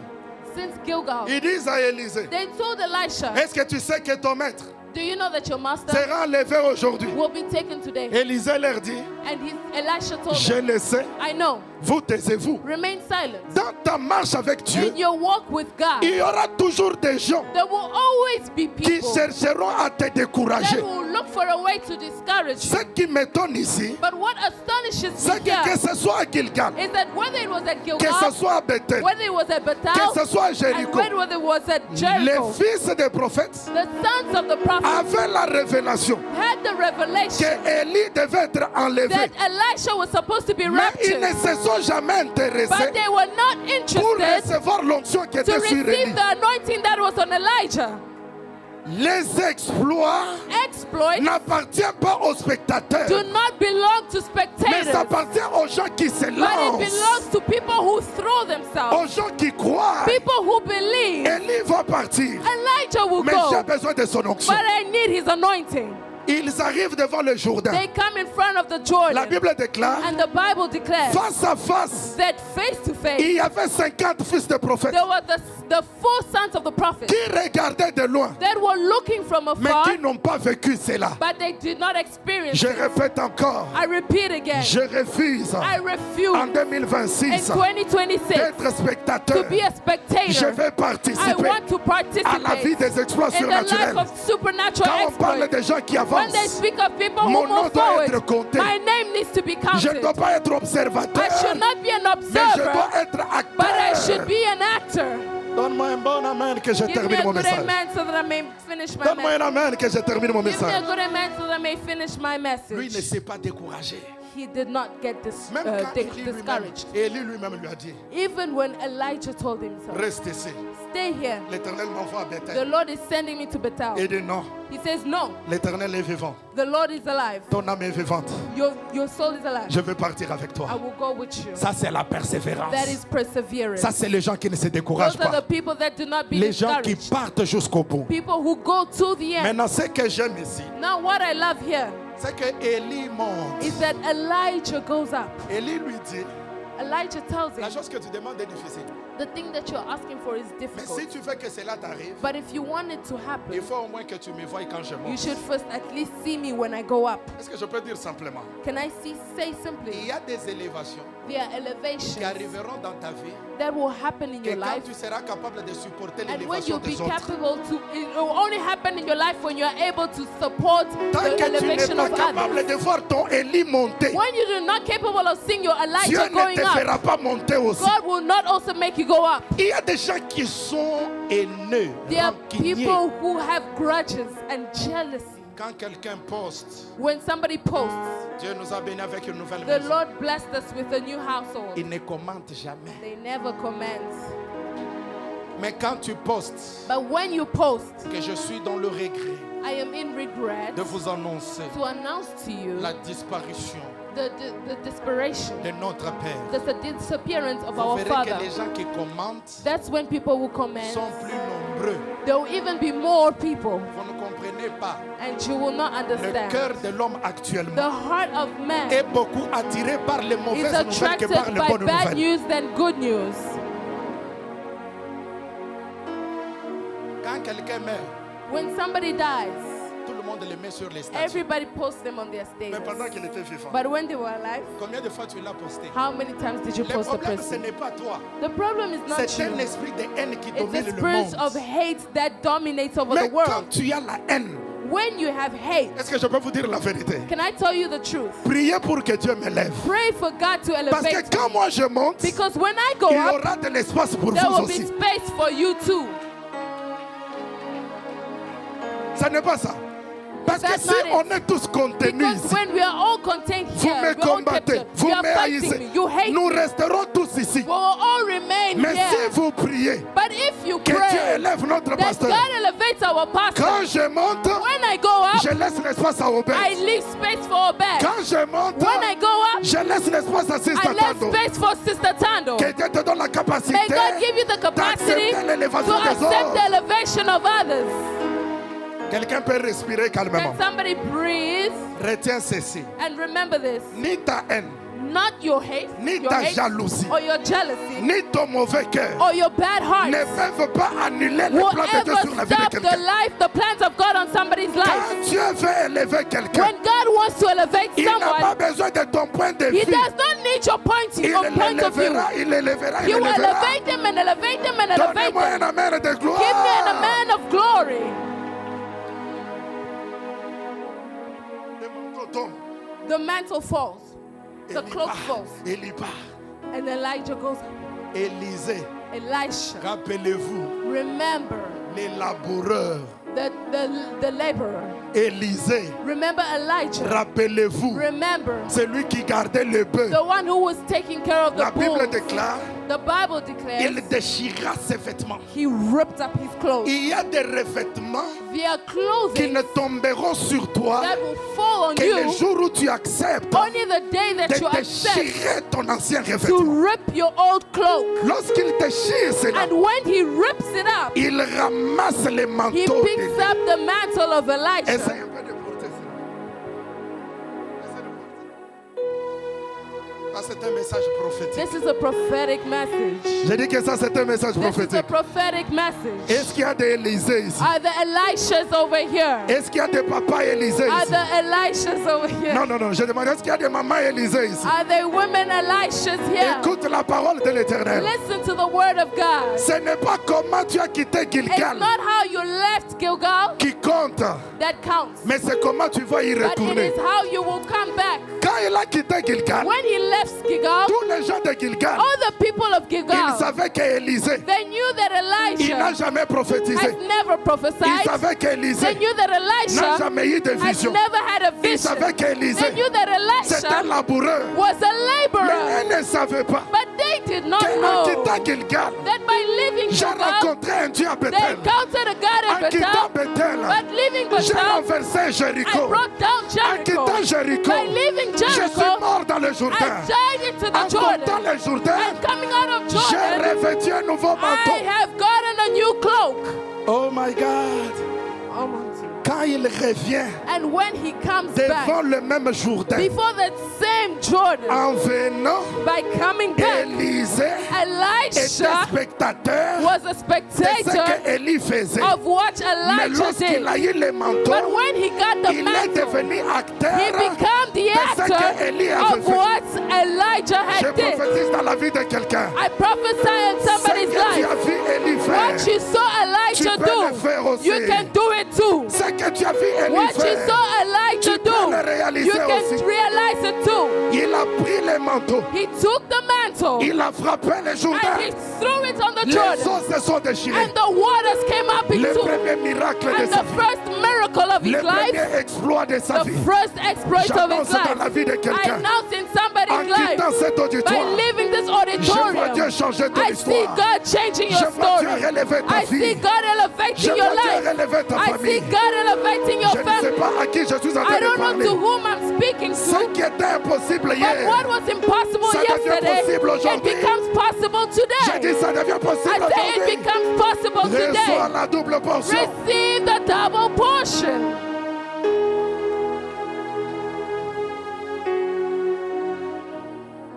Since Gilgal, ils disent à Élisée, they told Elisha, est-ce que tu sais que ton maître do you know that your master sera enlevé aujourd'hui? will be taken today? Élisée leur dit, And Elisha told je them, le sais, I know, vous taisez-vous. remain silent. Dans ta marche avec Dieu, In your walk with God, il y aura toujours des gens there will always be qui people chercheront à te décourager. that will look for a way to discourage Ce you. qui m'étonne ici, But what astonishes c'est me here que ce soit à Gilgal, is that whether it was at que ce Gilgal, soit à Bethel, whether it was at que Bethel, ce soit à and Jéricho, whether it was at les Jericho, fils des prophètes the sons of the prophets avaient la révélation had the revelation que Élie devait être enlevé. that Elisha was supposed to be Mais ils raptured, ne se sont jamais intéressés but they were not pour interested recevoir l'onction qui to était sur receive Élie. the anointing that was on Elijah. Les exploits Exploits n'appartiennent pas aux spectateurs, do not belong to mais spectators, ça appartient aux gens qui se but it lancent, belongs to people who throw themselves, aux gens qui croient. people who believe. Élie va partir. Elijah will Mais j'ai go, besoin de son onction. but I need his anointing. Ils arrivent devant le Jourdain. They come in front of the La Jordan. Bible déclare, And the Bible declares face à face, that face to il face, y avait 50 fils de prophètes there were the 4 sons of the prophets qui regardaient de loin, that were looking from mais afar, qui n'ont pas vécu cela. but they did not experience Je it. répète encore, I repeat again, je refuse I en refuse in 2026 2026 d'être spectateur. to be a Je spectator. vais I participer want to à la vie participate des exploits in the life surnaturels. of supernatural Quand on parle exploits. des gens qui When they avancent, speak of people who mon nom move doit être forward, compté. my name needs to be Je ne dois counted. pas être observateur, I should not be an mais je observer, dois être but I should acteur. be an actor. Donne-moi un bon amen que je Give me termine a mon good message. amen so that I may finish my Donne-moi message. un amen que je termine mon Give me a message. good amen so that I may finish my Lui ne message. s'est pas découragé. He did not get Même quand discouraged. Élie lui-même lui a dit, Even when Elijah told himself, reste ici. stay here, L'Éternel m'envoie à the Bethel. Lord is sending me to Bethel. Il dit non, He says, no, l'Éternel est vivant. the Lord is alive. Ton âme est vivante. Your soul is alive. Je veux partir avec I toi. will go with you. Ça, c'est la persévérance. That is perseverance. Ça, c'est les gens qui ne se découragent Those are pas. the people that do not be Les gens qui discouraged. partent jusqu'au bout. People who go to the end. Maintenant, ce que j'aime ici, Now what I love here c'est que Élie monte. is that Elijah goes up. Élie lui dit, Elijah tells la him, chose que tu demandes est difficile. the thing that you're asking for is Mais difficult. si tu veux que cela t'arrive, But if you want it to il happen, faut au moins que tu me voies quand je you monte. should first at least see me when I go up. Est-ce que je peux dire simplement, Can I say il simply, y a des élévations there are qui elevations arriveront dans ta vie that will happen in et your quand life. tu seras capable de supporter And when l'élévation you'll be des autres. capable to, it will only happen in your life when you're able to support Tant the que tu n'es elevation pas of capable others. de voir ton Élie monter, When you're not capable of seeing your Dieu Elijah ne going te up, fera pas monter aussi. God will not also make you go up. Il y a des gens qui sont haineux, There are rancuniers. people who have grudges and jealousy. Quand quelqu'un poste, When somebody posts, Dieu nous a bénis avec une nouvelle the maison. Lord blessed us with a new household. Il ne commente jamais. They never comment. Mais quand tu postes But when you post, que je suis dans le regret I am in regret de vous annoncer to announce to you la disparition the desperation, de notre Père, the disappearance of vous our verrez Father. que les gens qui commentent That's when people will comment. sont plus nombreux. There will even be more people, Vous ne comprenez pas. and you will not Le understand. cœur de l'homme The actuellement heart of man est beaucoup attiré par les is mauvaises nouvelles que attracted par les by bonnes bad nouvelles. news than good news. Quand quelqu'un meurt, When somebody dies, tout le monde les met sur les statues. everybody posts them on their Mais pendant status. qu'il était vivant, But when they were alive, combien de fois tu l'as posté? how many times did you Le post a problème, ce person? n'est pas toi. The problem is not C'est un you. esprit de haine qui It's domine the le spirit of monde. hate that dominates over Mais the world. quand tu as la haine, When you have hate, est-ce que je peux vous dire la vérité? can I tell you the truth? Priez pour que Dieu m'élève. Pray for God to Parce que elevate quand me. moi je monte, il Because when I go y up, aura de l'espace pour there vous will be aussi. space for you too. Ce n'est pas ça. Parce que That's si not it. on est tous contenus Because ici, when we are all contained vous here, me we're all combattez, captured. vous You are me fighting haïssez, me. You hate nous me. resterons tous ici. We will all remain Mais si here. vous priez, But if you que Dieu pray élève notre that pasteur, God elevates our pastor, quand je monte, when I go up, je laisse l'espace à I Obed. leave space for Obed. Quand je monte, When I go up, je laisse l'espace à I Sister leave Tando. space for Sister Tando. Que Dieu te donne la capacité May God give you the capacity d'accepter l'élévation to des accept the autres. elevation of others. Quelqu'un peut respirer calmement. Can somebody breathe Retiens ceci. and remember this? Ni ta haine, Not your hate, ni your ta hate jalousie, or your jealousy ni ton mauvais cœur or your bad heart ne peuvent pas annuler les will plans de Dieu ever sur la vie de stop the quelqu'un. life, the plans of God on somebody's life. Quand Dieu veut élever quelqu'un, When God wants to elevate il n'a pas someone, besoin de ton point de He vue. does not need your point of view. Il élèvera, He il will élèvera. elevate them and elevate them and elevate Donnez-moi them. un amen de gloire. Give me a man of glory. Le manteau tombe. The mantle falls. The Élie cloak part. falls. Élie part. And Elijah goes, Élisée, Elisha, rappelez-vous, remember les laboureurs the laborer. Élisée, Remember Elijah. rappelez-vous, Remember c'est lui qui gardait le bœuf. the one who was taking care of the La Bible bulls. déclare, The Bible il declares déchira ses vêtements. he ripped up his clothes. Il y a des revêtements There are qui clothing ne tomberont sur toi that will fall on que le you jour où tu acceptes only the day that you de accept déchirer ton ancien to revêtement. rip your old cloak. Lorsqu'il déchire cela, And when he rips it up, il ramasse les he manteaux. picks up the mantle of Elijah. Essaye un peu de porter cela. Essaye de porter. Ça, c'est un message prophétique. This is a prophetic message. J'ai dit que ça, c'est un message This is a prophétique. prophetic message. Est-ce qu'il y a des Élisées ici? Are the Elishas over here? Est-ce qu'il y a des papas Élisées Are ici? the Elishas over here? Non, non, non. Je demande, est-ce qu'il y a des mamans Élisées ici? Are there women Elishas here? Écoute la parole de l'Éternel. Listen to the word of God. Ce n'est pas comment tu as quitté It's Gilgal not how you left Gilgal qui compte, that counts, mais c'est comment tu vas y but it retourner. is how you will come back. Quand il a quitté Gilgal, When he left Gilgal, tous les gens de Gilgal, all the people of ils Gilgal, savaient qu'Élisée, they knew that il n'a Elijah jamais prophétisé. has never Ils prophesied. savaient They qu'Élisée knew that n'a Elisha jamais eu de has vision. never had a Ils vision. savaient They qu'Élisée, knew that c'était un Elisha laboureur. was a Mais laborer, elles ne savaient pas but they did not qu'en know quittant Gilgal, that by leaving j'ai Gilgal, rencontré un Dieu à they Bethel. encountered a God En at quittant Bethel, Bethel, but leaving j'ai Bethel, renversé I Jéricho. brought down En Jericho. quittant Jéricho, By leaving je suis Jericho, mort dans le I Jourdain. died into En the quittant Jordan. le Jourdain, And coming out of j'ai Jordan, revêtu un nouveau I manteau. have gotten a new cloak. Oh my God. Quand il revient And when he comes devant back, le même Jourdain, before that same Jordan, en venant, by coming back, Élisée était Elisha spectateur was a de ce spectator qu'Élie faisait. of what Mais Elijah did. lorsqu'il a eu le manteau, But when he got the il est mantle, devenu acteur he became the de ce actor qu'Élie avait of fait. what Elijah Je had did. prophétise dans la vie de quelqu'un. I prophesy in Ce somebody's que tu as life. vu Élie What faire, you saw Elijah tu peux le faire do, aussi. you can do it too. ce que tu as vu Élie What you faire, saw Elijah tu peux le do, réaliser you can aussi. realize it too. Il a pris les manteaux, He took the mantle il a frappé les and Jourdains. he threw it on the Les Jordan, eaux se sont déchirées. and the waters came up Le into. premier miracle de And sa the vie, first miracle of le his life, premier exploit de sa the vie, first exploit of his j'annonce dans la life, vie de I quelqu'un, announce in en somebody's life, quittant cet by auditoire, leaving this je vois Dieu auditorium, changer ton I see histoire. God changing Je your vois story. Dieu relever ta I see vie. God Je elevating your vois Dieu life. relever ta I see famille. God elevating your Je ne sais family. pas à qui je suis en I train de don't know parler. to whom I'm speaking Ce to, qui était impossible but hier, what was impossible ça devient yesterday, possible it aujourd'hui. becomes possible J'ai today. dit ça devient I possible say it aujourd'hui. becomes possible Reçois today. la double portion. Receive the double portion.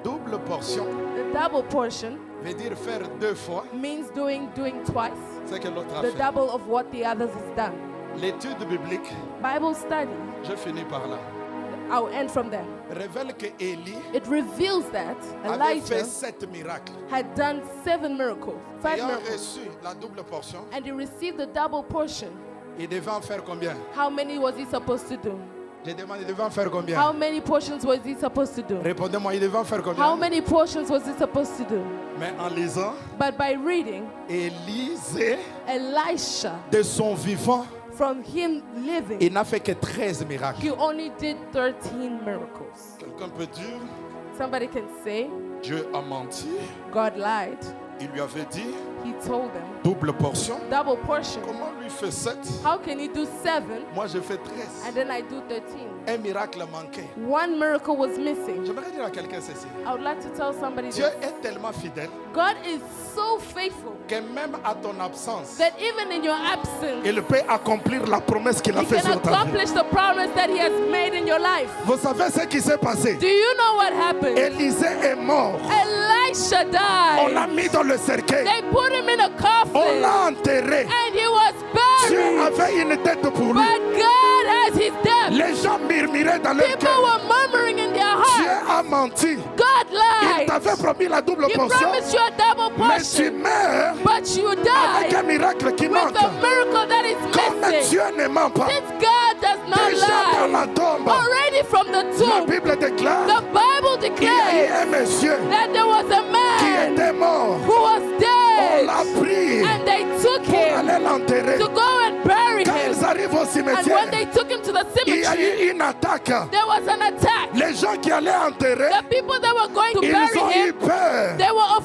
Double portion The double portion veut dire faire deux fois means doing twice ce que l'autre a the fait. double of what the others has done. L'étude biblique, Bible study, je finis par là, I'll end from there. révèle que Élie It reveals that avait fait Elijah 7 miracles. had done 7 miracles, 5 Ayant miracles, reçu la double portion, and he received the double portion. il devait en faire combien? How many was he supposed to do? Je demande, il devait en faire combien? How many portions was he supposed to do? Répondez-moi, il devait en faire How combien? many portions was he supposed to do? Mais en lisant, But by reading, Élisée, Elisha, de son vivant, from him living, il n'a fait que 13 miracles. he only did 13 miracles. Quelqu'un peut dire, Somebody can say, Dieu a menti. God lied. Il lui avait dit, He told them, double portion. double portion. Comment lui fait 7? How can he do 7 Moi, je fais 13. and then I do 13? Un miracle manqué. One miracle was missing. J'aimerais dire à quelqu'un ceci. I would like to tell somebody Dieu this. est tellement fidèle God is so faithful que même à ton absence, that even in your absence, il peut accomplir la promesse qu'il a He faite can sur ta vie. accomplish the promise that He has made in your life. Vous savez ce qui s'est passé? Do you know what happened? Élisée est mort. Elisha On l'a died. mis dans le cercueil. They put him in a On coffin l'a enterré. and he was Dieu buried. avait une tête pour lui. But God has His death. Les gens murmuraient dans leur People cœur. were murmuring in their Dieu hearts. a menti. God Il lied. t'avait promis la double He portion, promised you a double mais tu portion, meurs but you avec un died miracle qui with manque. a miracle that is Comme missing. Dieu ne ment pas, Since God does not déjà dans lie, la tombe, already from the la tomb, Bible déclare the Bible qu'il y a eu declares un monsieur that there was a qui man était mort. who was On l'a dead, pris and they took pour him aller l'enterrer. to go and bury Quand him. ils arrivent cimetière, when they took him to the il y a cemetery, eu une attaque. there was an attack. Les gens qui allaient enterrer, The people that were going to ils ont bury eu him, peur. they were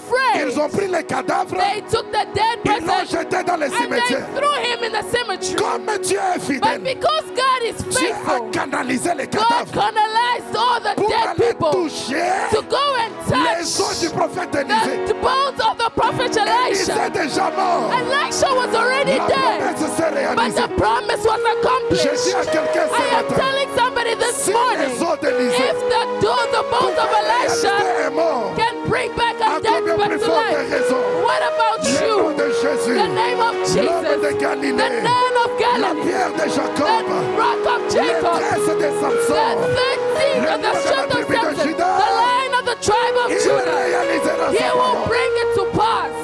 Ils ont afraid. pris les cadavres, They took the dead ils l'ont person jeté dans les and they cimetières. threw him in the cemetery. Comme Dieu est But fidèle, because God is Dieu a faithful, canalisé les God cadavres canalized all the pour dead aller people toucher to go and les os du touch prophète Élisée. the bones of the prophet Élisée Elisha. est déjà mort. Elisha was already La dead, promesse s'est but réalisée. the promise was Je accomplished. dis à quelqu'un ce I am matin, telling somebody this si morning, les os d'Élisée if the bones of Elisha est mort, can bring back a à dead combien back plus to forte life, raison, what about le nom you? de Jésus, The name of l'homme de Jesus, the Galilée, man of la Galilee, pierre de the Jacob, rock of les Jacob, tresses de the Samson, 13th Le of the nom de la strength of tribu de Samson, Juda. the line of the tribe of il Judah. réalisera He sa will parole. bring it to pass.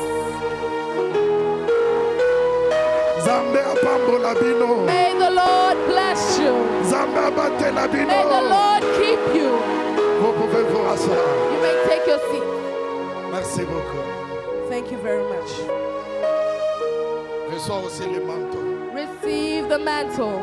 Zambe apambola bino, May the Lord bless you. Zambe abatela May the bino. Lord keep you. Vous pouvez vous rasseoir. You may take your seat. Merci beaucoup. Thank you very much. Reçois aussi le manteau. Receive the mantle.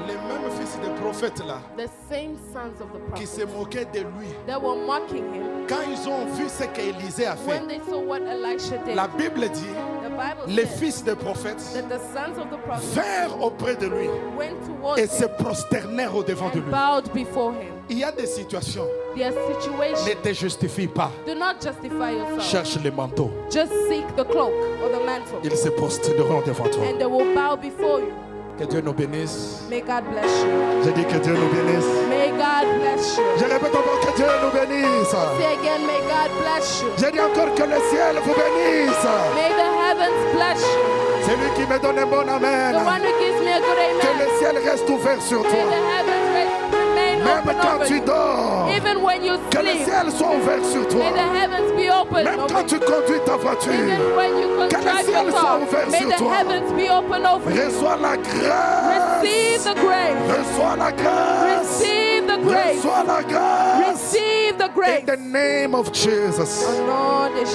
Les mêmes fils des prophètes là, The same sons of the qui se prophets moquaient de lui, that were mocking him, quand ils ont vu ce qu'Élisée a fait, when they saw what Elisha did, la Bible dit, the Bible les says fils des prophètes that the sons of the prophets vinrent auprès de lui went towards et se him prosternèrent au devant de and lui. bowed before him. Il y a des situations, Their ne situation, te justifie pas. do not justify yourself. Cherche le manteau. Just seek the cloak or the mantle, Ils se prosterneront devant toi. and they will bow before you. Que Dieu nous bénisse. May God bless you. Je dis que Dieu nous bénisse. May God bless you. Je répète encore que Dieu nous bénisse. Say again, may God bless you. Je dis encore que le ciel vous bénisse. May the heavens bless you. C'est lui qui me donne un bon The amen. one who gives me a good Que amen. le ciel reste ouvert sur May toi. the heavens remain Même open quand over tu you. dors, Even when you que le sleep, ciel soit ouvert sur toi. may the heavens be open Même over quand tu you. conduis ta voiture, Even when you que le drive ciel your soit car, ouvert may sur the toi. heavens be open over you. Reçois la grâce. Receive the grace. Reçois la grâce. Receive the grace. Reçois la grâce. Receive the In grace. the name of Jesus. Au nom de